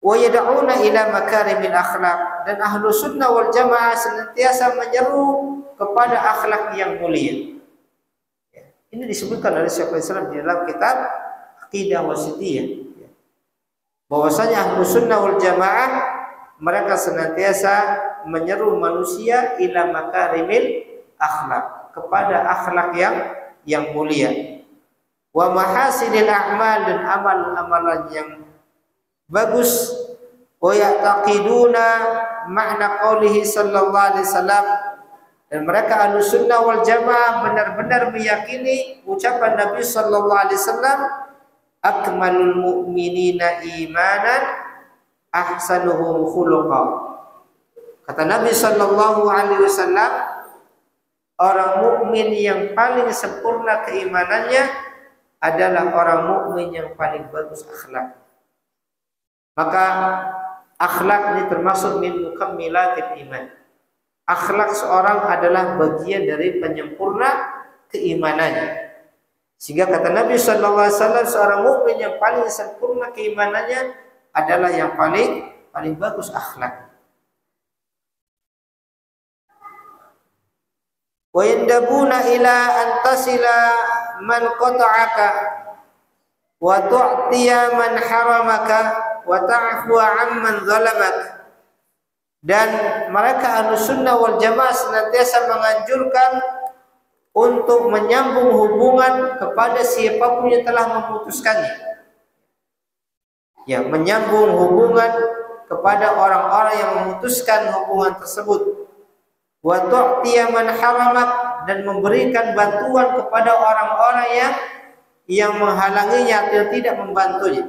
Wa yad'una ila makarimil akhlaq, dan ahlu sunnah wal jamaah senantiasa menyeru kepada akhlak yang mulia. Ini disebutkan oleh Syekhul Islam di dalam kitab Aqidah Wasithiyah, bahwasanya ahlu sunnah wal jamaah mereka senantiasa menyeru manusia ila makarimil akhlak, kepada akhlak yang mulia, wa mahasinil a'mal, dan amal-amalan yang bagus, wa ya'taqiduna makna qaulihi sallallahu alaihi wasallam, dan mereka ahlus sunnah wal jamaah benar-benar meyakini ucapan Nabi sallallahu alaihi wasallam, akmalul mu'minina imanan ahsanuhum khuluqa. Kata Nabi sallallahu alaihi wasallam, orang mukmin yang paling sempurna keimanannya adalah orang mukmin yang paling bagus akhlak. Maka akhlak ini termasuk min mukammilatil iman. Akhlak seorang adalah bagian dari penyempurna keimanannya. Sehingga kata Nabi sallallahu alaihi wasallam, seorang mukmin yang paling sempurna keimanannya adalah yang paling bagus akhlak. Wa yandabuna ila antasila man qata'aka wa tu'tiya man haramaka wa ta'fu 'amman zalamak. Dan mereka ahlus sunnah wal jamaah senantiasa menganjurkan untuk menyambung hubungan kepada siapapun yang telah memutuskannya, ya, menyambung hubungan kepada orang-orang yang memutuskan hubungan tersebut. Wa tu'tiya man haramak, dan memberikan bantuan kepada orang-orang yang menghalanginya atau tidak membantunya.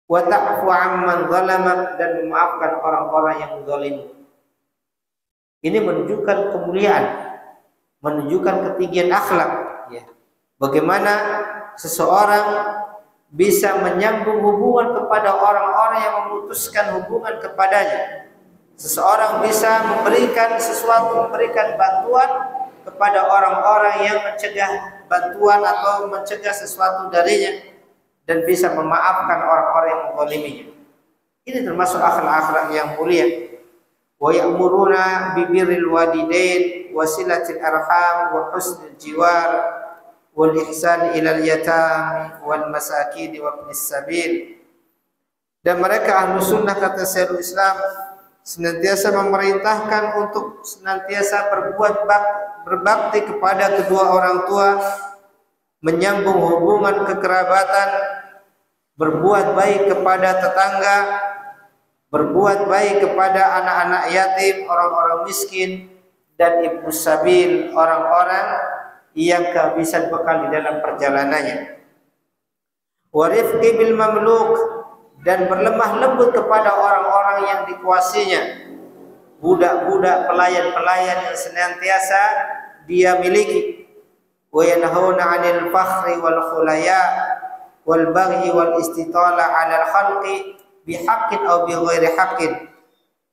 Wa ta'fu 'amman zalamak, dan memaafkan orang-orang yang zalim. Ini menunjukkan kemuliaan, menunjukkan ketinggian akhlak, ya. Bagaimana seseorang bisa menyambung hubungan kepada orang-orang yang memutuskan hubungan kepadanya. Seseorang bisa memberikan sesuatu, memberikan bantuan kepada orang-orang yang mencegah bantuan atau mencegah sesuatu darinya, dan bisa memaafkan orang-orang yang menzaliminya. Ini termasuk akhlak-akhlak yang mulia. Wa ya'muruna bi birril walidain wa silatil arham wa husnil jiwar wal ihsan ilal yatami wal masakin wa ibnis sabil. Dan mereka ahlu sunnah, kata Syekhul Islam, senantiasa memerintahkan untuk senantiasa berbakti kepada kedua orang tua, menyambung hubungan kekerabatan, berbuat baik kepada tetangga, berbuat baik kepada anak-anak yatim, orang-orang miskin, dan ibnu sabil, orang-orang yang kehabisan bekal di dalam perjalanannya. Wa rifqi bil mamluk, dan berlemah lembut kepada orang-orang yang dikuasainya, budak-budak, pelayan-pelayan yang senantiasa dia miliki. Wa yanhauna 'anil fakhri wal khulaya wal baghi wal istitala 'alal khalqi bihaqqin aw bi ghairi haqqin,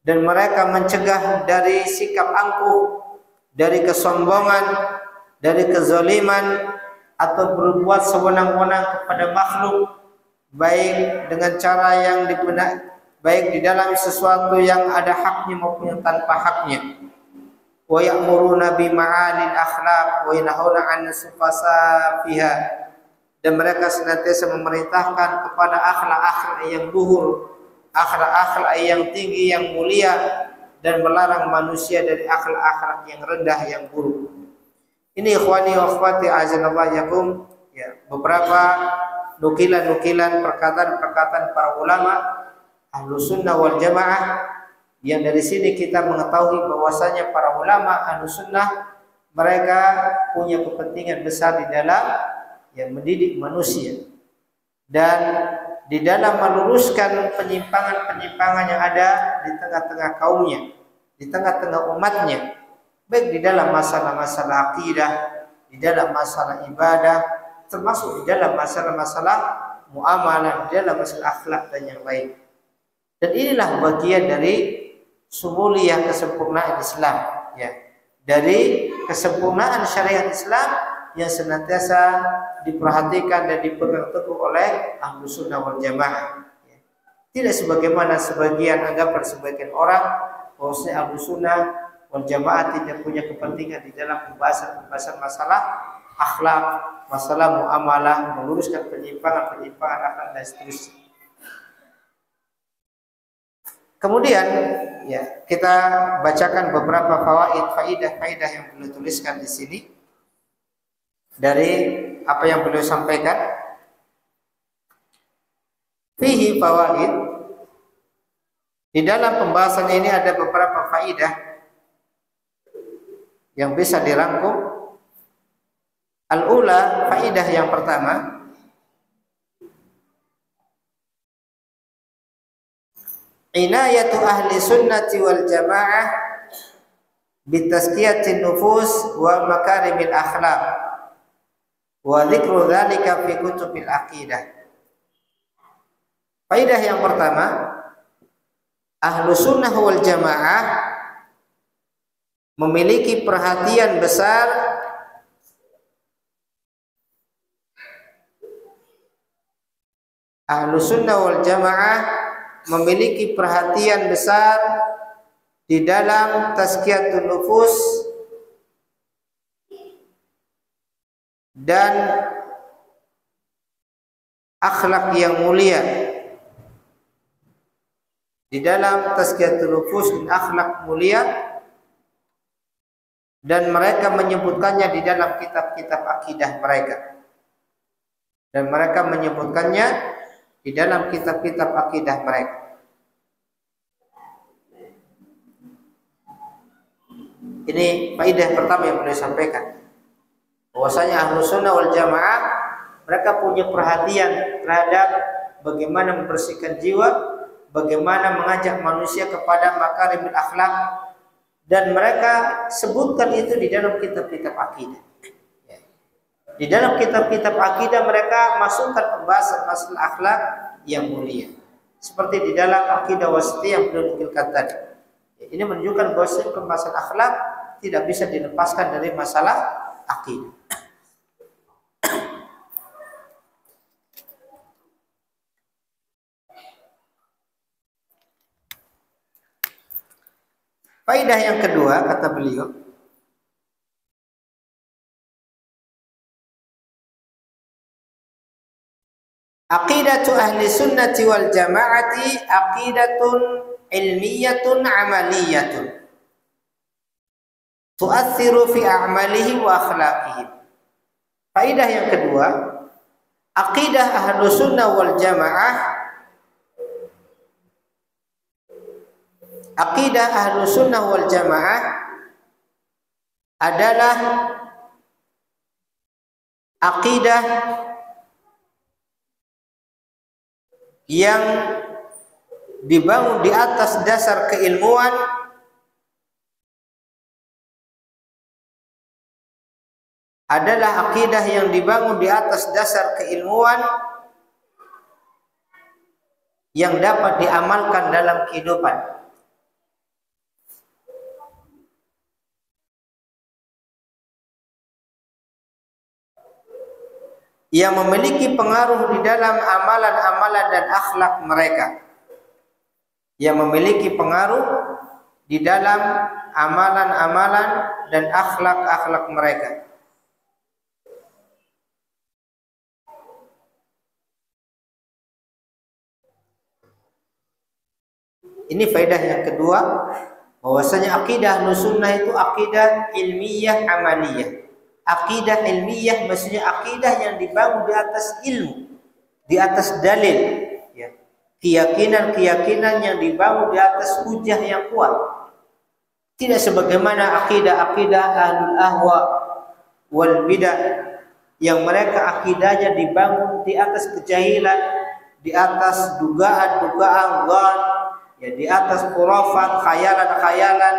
dan mereka mencegah dari sikap angkuh, dari kesombongan, dari kezaliman, atau berbuat sewenang-wenang kepada makhluk, baik dengan cara yang baik di dalam sesuatu yang ada haknya maupun yang tanpa haknya. Wa ya'muruna bi ma'alil akhlaq wa yanhauna 'anil sufasa fiha, dan mereka senantiasa memerintahkan kepada akhlak-akhlak yang luhur, akhlak-akhlak yang tinggi, yang mulia, dan melarang manusia dari akhlak-akhlak yang rendah, yang buruk. Ini ikhwani wa akhwati azanallahu yakum, ya, beberapa nukilan-nukilan perkataan-perkataan para ulama ahlu sunnah wal jamaah, yang dari sini kita mengetahui bahwasanya para ulama ahlu sunnah mereka punya kepentingan besar di dalam yang mendidik manusia dan di dalam meluruskan penyimpangan-penyimpangan yang ada di tengah-tengah kaumnya, di tengah-tengah umatnya, baik di dalam masalah-masalah akidah, di dalam masalah ibadah, termasuk di dalam masalah-masalah muamalah, di dalam masalah akhlak dan yang lain. Dan inilah bagian dari sumuliah kesempurnaan Islam, ya, dari kesempurnaan syariat Islam yang senantiasa diperhatikan dan dipegang teguh oleh ahlu sunnah wal jamaah. Tidak sebagaimana sebagian anggapan sebagian orang bahwasanya ahlu sunnah wal jamaah tidak punya kepentingan di dalam pembahasan masalah akhlak, masalah muamalah, meluruskan penyimpangan akhlak dan seterusnya. Kemudian, ya, kita bacakan beberapa faidah yang beliau tuliskan di sini dari apa yang beliau sampaikan. Fihi fawaid, di dalam pembahasan ini ada beberapa faidah yang bisa dirangkum. Al-ula, faidah yang pertama, inayatu ahli sunnati wal jamaah bitazkiyatin nufus wa makarimil akhlaq wa dzikru dzalika fi kutubil aqidah. Faidah yang pertama, ahlu sunnah wal jamaah memiliki perhatian besar memiliki perhatian besar di dalam tazkiyatun nufus dan akhlak yang mulia. Di dalam tazkiyatun nufus dan akhlak mulia, dan mereka menyebutkannya di dalam kitab-kitab akidah mereka, dan mereka menyebutkannya di dalam kitab-kitab akidah mereka. Ini faedah pertama yang beliau sampaikan. Bahwasanya Ahlus Sunnah wal Jamaah mereka punya perhatian terhadap bagaimana membersihkan jiwa, bagaimana mengajak manusia kepada makarimul akhlak, dan mereka sebutkan itu di dalam kitab-kitab akidah. Di dalam kitab-kitab akidah mereka masukkan pembahasan masalah akhlak yang mulia. Seperti di dalam akidah wasithiyah yang beliau nukilkan tadi. Ini menunjukkan bahwa pembahasan akhlak tidak bisa dilepaskan dari masalah akidah. Faedah yang kedua, kata beliau, aqidatu ahli sunnati wal jamaati aqidatun ilmiyatun amaliyatun tu'athiru fi a'malihim wa akhlaqihim. Faedah yang kedua, aqidah ahli sunnah wal jamaah, aqidah ahlu sunnah wal jamaah adalah aqidah yang dibangun di atas dasar keilmuan, adalah akidah yang dibangun di atas dasar keilmuan yang dapat diamalkan dalam kehidupan. Yang memiliki pengaruh di dalam amalan-amalan dan akhlak mereka. Yang memiliki pengaruh di dalam amalan-amalan dan akhlak-akhlak mereka. Ini faedah yang kedua, bahwasanya akidah Ahlussunnah itu akidah ilmiah amaliyah. Akidah ilmiah maksudnya akidah yang dibangun di atas ilmu, di atas dalil, ya. Keyakinan-keyakinan yang dibangun di atas hujah yang kuat. Tidak sebagaimana akidah-akidah ahlul ahwa wal bidah yang mereka akidahnya dibangun di atas kejahilan, di atas dugaan-dugaan dhan, ya, di atas khurafat, khayalan-khayalan,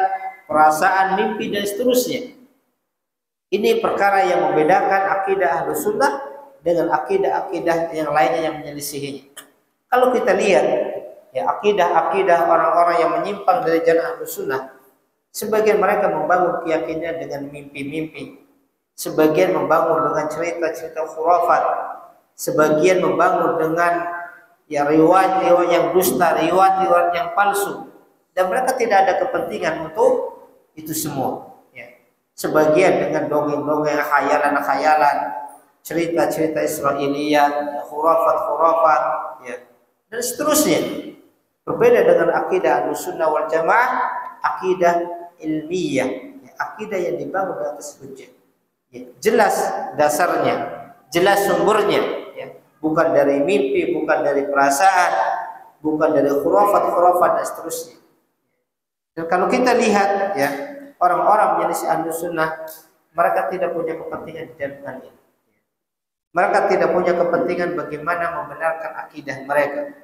perasaan, mimpi dan seterusnya. Ini perkara yang membedakan akidah Ahlus Sunnah dengan akidah-akidah yang lainnya yang menyelisihinya. Kalau kita lihat, ya, akidah-akidah orang-orang yang menyimpang dari jalan Ahlus Sunnah, sebagian mereka membangun keyakinan dengan mimpi-mimpi, sebagian membangun dengan cerita-cerita khurafat, sebagian membangun dengan, ya, riwayat-riwayat yang dusta, riwayat-riwayat yang palsu, dan mereka tidak ada kepentingan untuk itu semua. Sebagian dengan dongeng-dongeng, khayalan-khayalan, cerita-cerita Israiliyat, khurafat-khurafat, ya, dan seterusnya. Berbeda dengan akidah Ahlussunnah wal Jamaah, akidah ilmiah, ya, akidah yang dibangun di atas hujjah, ya, jelas dasarnya, jelas sumbernya, ya, bukan dari mimpi, bukan dari perasaan, bukan dari khurafat-khurafat dan seterusnya. Dan kalau kita lihat, ya, orang-orang menyelisih Ahlus Sunnah, mereka tidak punya kepentingan di dalam hal ini. Mereka tidak punya kepentingan bagaimana membenarkan akidah mereka.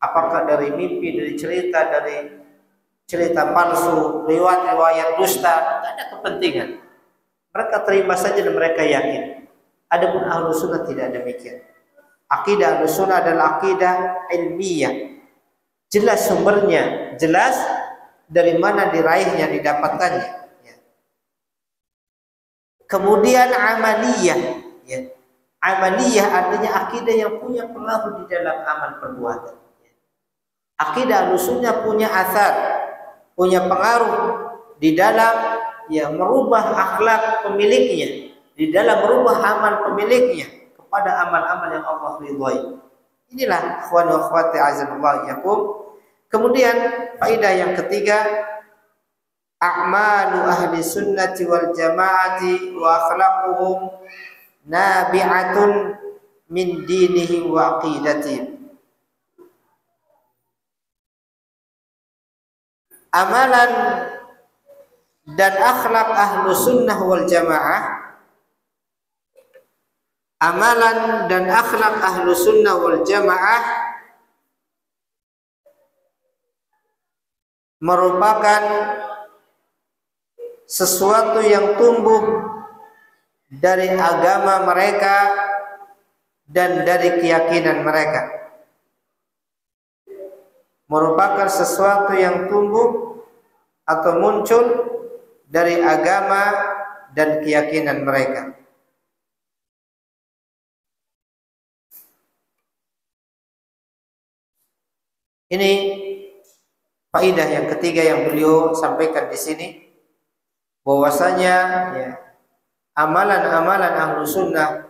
Apakah dari mimpi, dari cerita palsu, riwayat-riwayat dusta, tidak ada kepentingan. Mereka terima saja dan mereka yakin. Adapun Ahlus Sunnah tidak demikian. Akidah Ahlus Sunnah adalah akidah ilmiah. Jelas sumbernya, jelas dari mana diraihnya, didapatkannya, ya. Kemudian amaliyah, ya. Amaliyah artinya akidah yang punya pengaruh di dalam amal perbuatan, ya. Akidah Ahlussunnah punya asar, punya pengaruh di dalam, ya, merubah akhlak pemiliknya, di dalam merubah amal pemiliknya kepada amal-amal yang Allah ridhai. Inilah ikhwan wa akhwati azanallahu yakum. Kemudian faedah yang ketiga, a'malu ahli sunnati wal jamaati wa akhlaquhum nabi'atun min dinihim wa aqidatihim. amalan dan akhlak ahlu sunnah wal jamaah, amalan dan akhlak ahlu sunnah wal jamaah merupakan sesuatu yang tumbuh dari agama mereka dan dari keyakinan mereka. Merupakan sesuatu yang tumbuh atau muncul dari agama dan keyakinan mereka. Ini faedah yang ketiga yang beliau sampaikan di sini, bahwasanya ya, amalan-amalan ahlu sunnah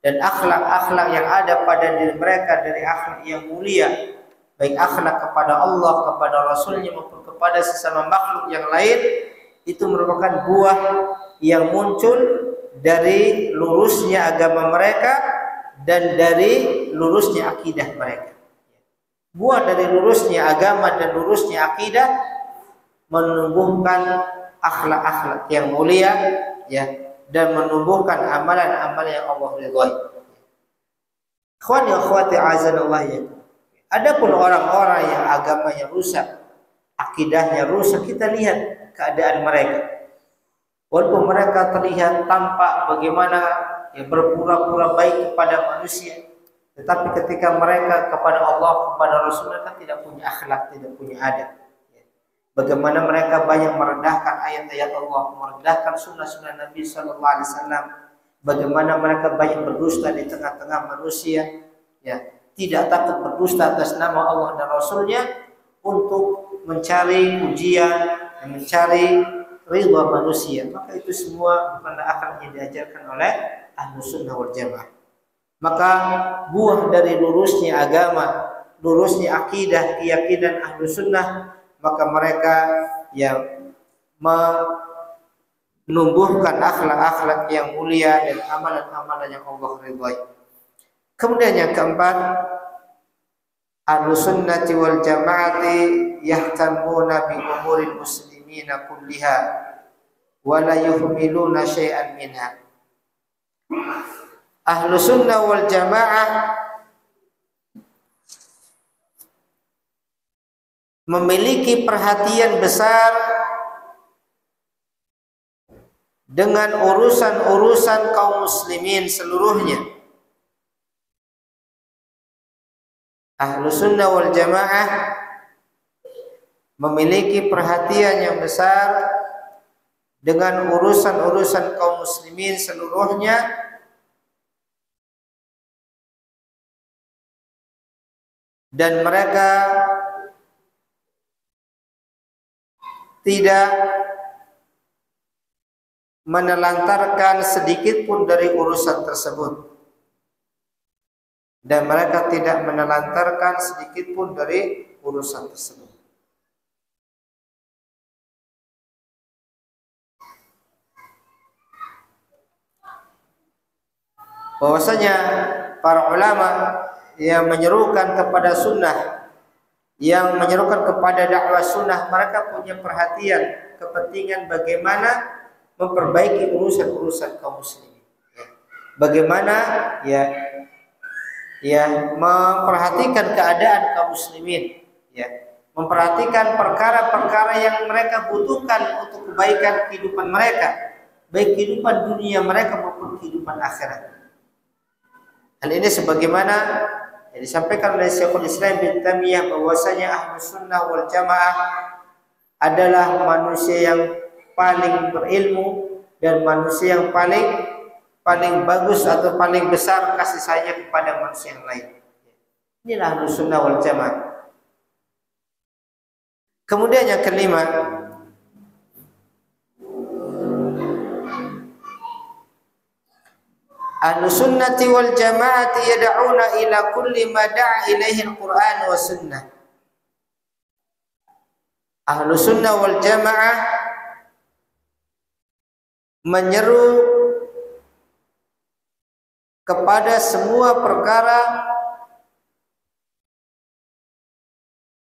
dan akhlak-akhlak yang ada pada diri mereka dari akhlak yang mulia, baik akhlak kepada Allah, kepada Rasulnya maupun kepada sesama makhluk yang lain, itu merupakan buah yang muncul dari lurusnya agama mereka dan dari lurusnya akidah mereka. Buah dari lurusnya agama dan lurusnya akidah menumbuhkan akhlak-akhlak yang mulia, ya, dan menumbuhkan amalan-amalan yang Allah ridhai. Ikhwani wa akhwati azanallah ya. Adapun orang-orang yang agamanya rusak, akidahnya rusak, kita lihat keadaan mereka. Walaupun mereka terlihat tampak bagaimana ya berpura-pura baik kepada manusia, tetapi ketika mereka kepada Allah, kepada Rasul, mereka tidak punya akhlak, tidak punya adab. Bagaimana mereka banyak merendahkan ayat-ayat Allah, merendahkan sunnah-sunnah Nabi Sallallahu Alaihi Wasallam. Bagaimana mereka banyak berdusta di tengah-tengah manusia, ya, tidak takut berdusta atas nama Allah dan Rasulnya untuk mencari pujian dan mencari ridha manusia. Maka itu semua bukanlah akhlak yang diajarkan oleh ahlu sunnah wal jamaah. Maka buah dari lurusnya agama, lurusnya akidah, keyakinan ahlu sunnah, maka mereka yang menumbuhkan akhlak-akhlak yang mulia dan amalan-amalan yang Allah ridhai. Kemudian yang keempat, ahlu sunnati wal jamaati yahtamuna bi umuril muslimina kulliha wa la yuhmiluna syai'an minha. Ahlu sunnah wal jamaah memiliki perhatian besar dengan urusan-urusan kaum muslimin seluruhnya. Ahlu sunnah wal jamaah memiliki perhatian yang besar dengan urusan-urusan kaum muslimin seluruhnya, dan mereka tidak menelantarkan sedikit pun dari urusan tersebut, dan mereka tidak menelantarkan sedikit pun dari urusan tersebut. Bahwasanya para ulama yang menyerukan kepada sunnah, yang menyerukan kepada dakwah sunnah, mereka punya perhatian, kepentingan bagaimana memperbaiki urusan-urusan kaum muslimin. Bagaimana memperhatikan keadaan kaum muslimin, memperhatikan perkara-perkara yang mereka butuhkan untuk kebaikan kehidupan mereka, baik kehidupan dunia mereka maupun kehidupan akhirat. Hal ini sebagaimana yang disampaikan oleh Syekhul Islam bin Taimiyah, bahwasanya Ahlus Sunnah wal Jamaah adalah manusia yang paling berilmu dan manusia yang paling bagus atau paling besar kasih sayang kepada manusia yang lain. Inilah Ahlus Sunnah wal Jamaah. Kemudian yang kelima, Ahlus sunnati wal jamaati yad'una ila kulli ma da'a ilaihi al-Qur'an wa sunnah. Ahlus sunnah wal jamaah menyeru kepada semua perkara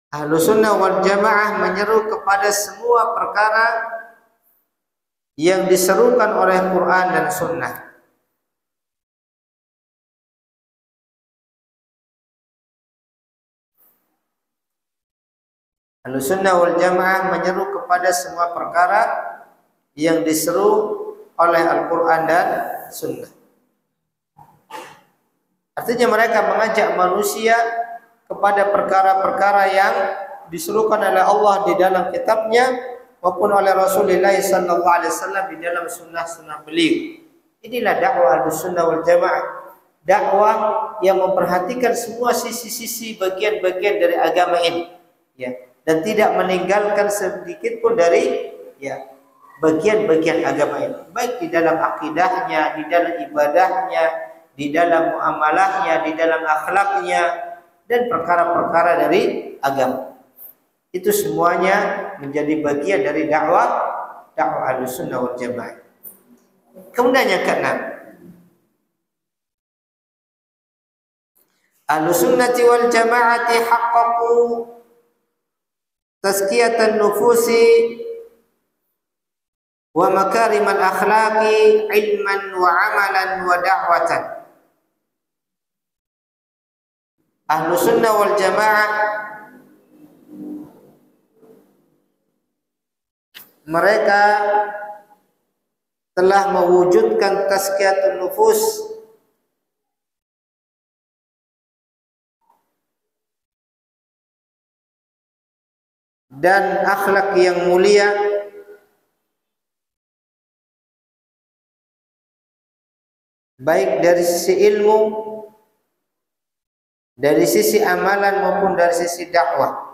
Ahlussunnah wal Jamaah menyeru kepada semua perkara yang diserukan oleh Quran dan Sunnah. Ahlussunnah wal Jamaah menyeru kepada semua perkara yang diseru oleh Al-Quran dan Sunnah. Artinya mereka mengajak manusia kepada perkara-perkara yang diserukan oleh Allah di dalam kitabnya maupun oleh Rasulullah sallallahu alaihi wasallam di dalam sunnah-sunnah beliau. Inilah dakwah Ahlussunnah wal Jamaah. Dakwah yang memperhatikan semua sisi-sisi bagian-bagian dari agama ini, ya, dan tidak meninggalkan sedikit pun dari bagian-bagian agama ini, baik di dalam akidahnya, di dalam ibadahnya, di dalam muamalahnya, di dalam akhlaknya, dan perkara-perkara dari agama. Itu semuanya menjadi bagian dari dakwah Ahlussunnah wal Jamaah. Kemudian yang keenam, Ahlussunnati wal Jamaati haqqaqu tazkiyatan nufusi wa makarimal akhlaqi ilman wa amalan wa da'watan. Ahlussunnah wal Jamaah mereka telah mewujudkan tazkiyatun nufus dan akhlak yang mulia baik dari sisi ilmu, dari sisi amalan maupun dari sisi dakwah.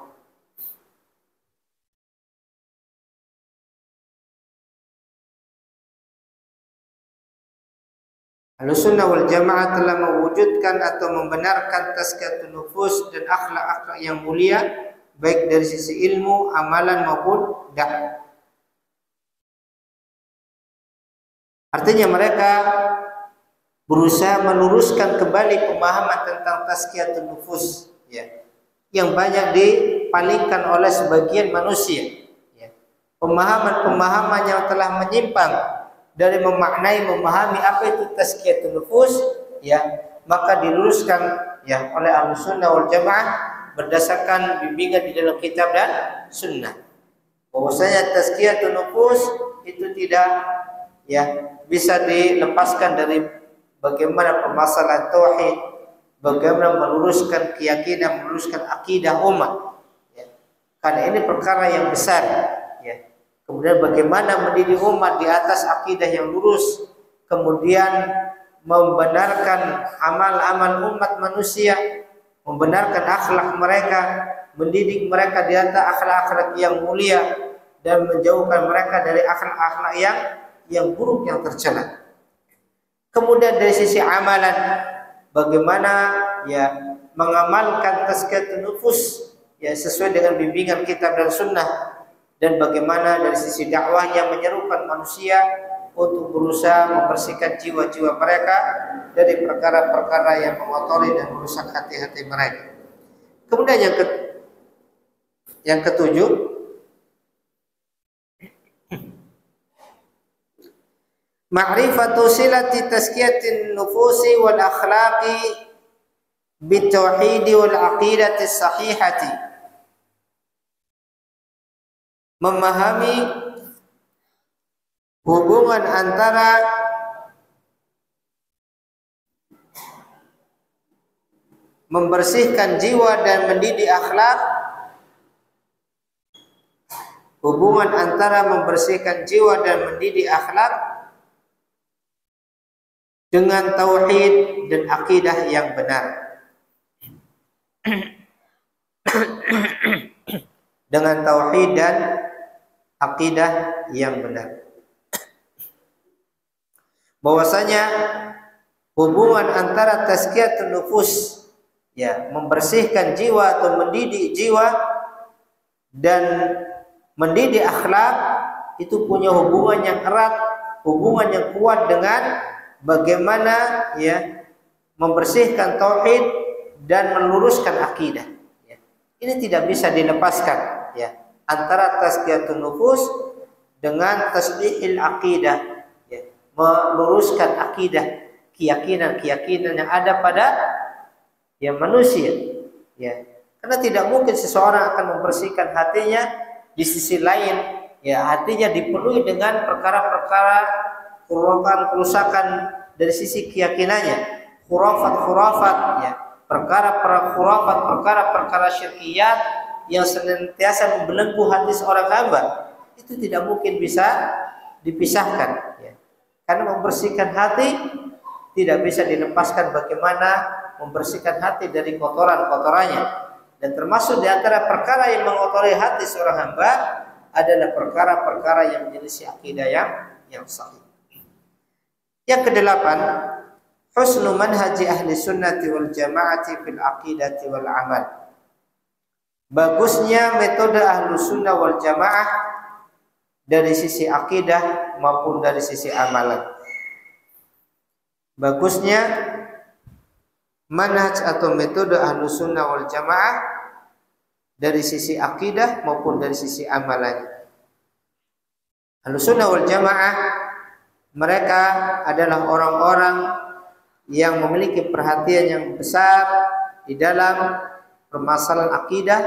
Ahlussunnah wal Jamaah telah mewujudkan atau membenarkan tazkiyatun nufus dan akhlak-akhlak yang mulia baik dari sisi ilmu, amalan maupun dakwah. Artinya mereka berusaha meluruskan kembali pemahaman tentang tazkiyatun nufus, ya, yang banyak dipalingkan oleh sebagian manusia, ya. Pemahaman-pemahaman yang telah menyimpang dari memahami apa itu tazkiyatun nufus, ya, maka diluruskan, ya, oleh Ahlussunnah wal Jamaah berdasarkan bimbingan di dalam kitab dan sunnah. Bahwasanya tazkiyatun nufus itu tidak, ya, bisa dilepaskan dari bagaimana permasalahan tauhid, bagaimana meluruskan keyakinan, meluruskan akidah umat, ya. Karena ini perkara yang besar, ya. Kemudian bagaimana mendidik umat di atas akidah yang lurus, kemudian membenarkan amal-amal umat manusia, membenarkan akhlak mereka, mendidik mereka di atas akhlak-akhlak yang mulia dan menjauhkan mereka dari akhlak-akhlak yang buruk yang tercela. Kemudian dari sisi amalan, bagaimana, ya, mengamalkan tazkiyatun nufus, ya, sesuai dengan bimbingan kitab dan sunnah, dan bagaimana dari sisi dakwahnya menyerukan manusia untuk berusaha membersihkan jiwa-jiwa mereka dari perkara-perkara yang mengotori dan merusak hati-hati mereka. Kemudian yang ketujuh, ma'rifatu silati tazkiyatin nufusi wal akhlaqi bitauhidi wal aqidati sahihati. Memahami hubungan antara membersihkan jiwa dan mendidik akhlak, hubungan antara membersihkan jiwa dan mendidik akhlak dengan tauhid dan akidah yang benar. Dengan tauhid dan akidah yang benar. Bahwasanya hubungan antara tazkiyatun nufus, ya, membersihkan jiwa atau mendidik jiwa, dan mendidik akhlak itu punya hubungan yang erat, hubungan yang kuat dengan bagaimana, ya, membersihkan tauhid dan meluruskan akidah. Ya. Ini tidak bisa dilepaskan, ya, antara tazkiyatun nufus dengan tasdihil aqidah, ya, meluruskan akidah, keyakinan yang ada pada manusia, ya. Karena tidak mungkin seseorang akan membersihkan hatinya di sisi lain, ya, hatinya dipenuhi dengan perkara-perkara kerusakan dari sisi keyakinannya, khurafat, ya, perkara-perkara syirkiyat yang senantiasa membelenggu hati seorang hamba, itu tidak mungkin bisa dipisahkan, ya. Karena membersihkan hati tidak bisa dilepaskan bagaimana membersihkan hati dari kotoran-kotorannya. Dan termasuk di antara perkara yang mengotori hati seorang hamba adalah perkara-perkara yang menyelisih akidah yang sahih. Yang kedelapan, husnu manhaji ahli sunnati wal jamaati fil aqidati wal amal. Bagusnya metode ahlu sunnah wal jamaah dari sisi akidah maupun dari sisi amalan. Bagusnya manhaj atau metode ahlu sunnah wal jamaah dari sisi akidah maupun dari sisi amalan. Ahlu sunnah wal jamaah mereka adalah orang-orang yang memiliki perhatian yang besar di dalam permasalahan akidah,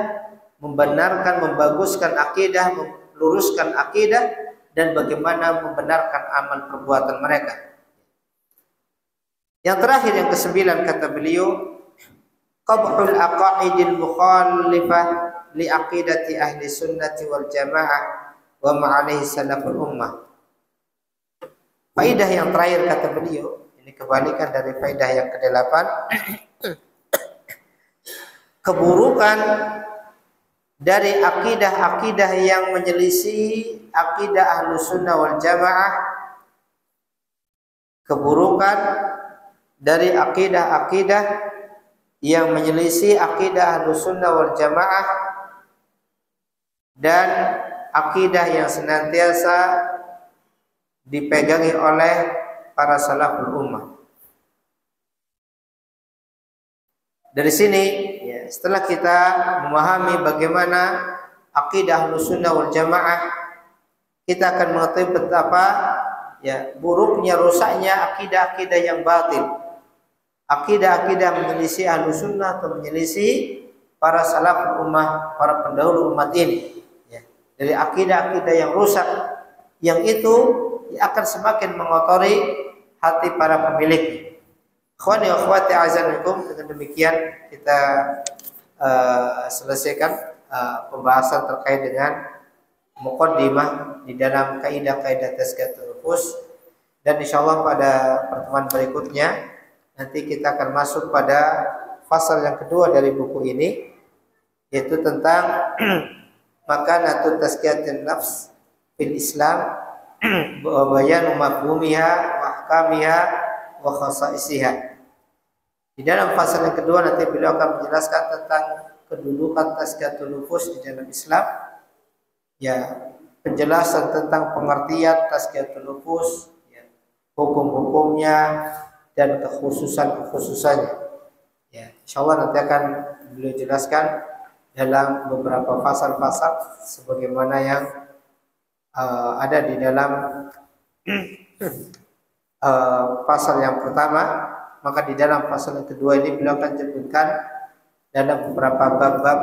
membenarkan, membaguskan akidah, meluruskan akidah, dan bagaimana membenarkan amal perbuatan mereka. Yang terakhir, yang kesembilan, kata beliau, qabhul aqaidil mukhalifah li aqidati ahli sunnati wal jamaah wa ma'alaihi salaful ummah. Faidah yang terakhir, kata beliau, ini kebalikan dari faidah yang ke-8, keburukan dari akidah-akidah yang menyelisih akidah ahlu sunnah wal jamaah, keburukan dari akidah-akidah yang menyelisih akidah ahlu sunnah wal jamaah dan akidah yang senantiasa dipegangi oleh para salaful ummah. Dari sini, ya, setelah kita memahami bagaimana akidah Ahlus Sunnah wal Jamaah, kita akan mengetahui betapa buruknya, rusaknya akidah-akidah yang batil, akidah-akidah menyelisih Ahlus Sunnah atau menyelisih para salaful ummah, para pendahulu umat ini. Ya, dari akidah-akidah yang rusak, yang itu akan semakin mengotori hati para pemiliknya. Ikhwani wa akhwati a'azanukum, dengan demikian kita selesaikan pembahasan terkait dengan muqaddimah di dalam kaidah-kaidah tazkiyatun nufus, dan insyaallah pada pertemuan berikutnya nanti kita akan masuk pada fasal yang kedua dari buku ini, yaitu tentang makanatut tazkiyatun nafs fil Islam wa bayanu mafhumiha wa ahkamiha wa khasaisiha. Di dalam fasal yang kedua nanti beliau akan menjelaskan tentang kedudukan tazkiyatun nufus di dalam Islam, ya, penjelasan tentang pengertian tazkiyatun nufus, ya, hukum-hukumnya dan kekhususan-kekhususannya. Ya, insyaallah nanti akan beliau jelaskan dalam beberapa pasal-pasal sebagaimana yang ada di dalam pasal yang pertama. Maka di dalam pasal yang kedua ini beliau akan sebutkan dalam beberapa bab-bab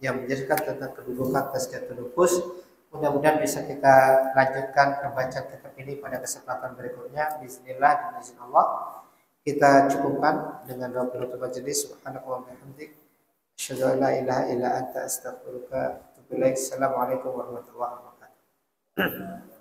yang menjelaskan tentang kedudukan tazkiyatun nufus. Mudah-mudahan bisa kita lanjutkan pembacaan kitab ini pada kesempatan berikutnya. Bismillah, dan izin Allah kita cukupkan dengan doa penutup majelis. Subhanallahi wa bihamdihi, asyhadu an la ilaha illa anta, astaghfiruka wa atubu ilaik. Assalamualaikum warahmatullahi wabarakatuh.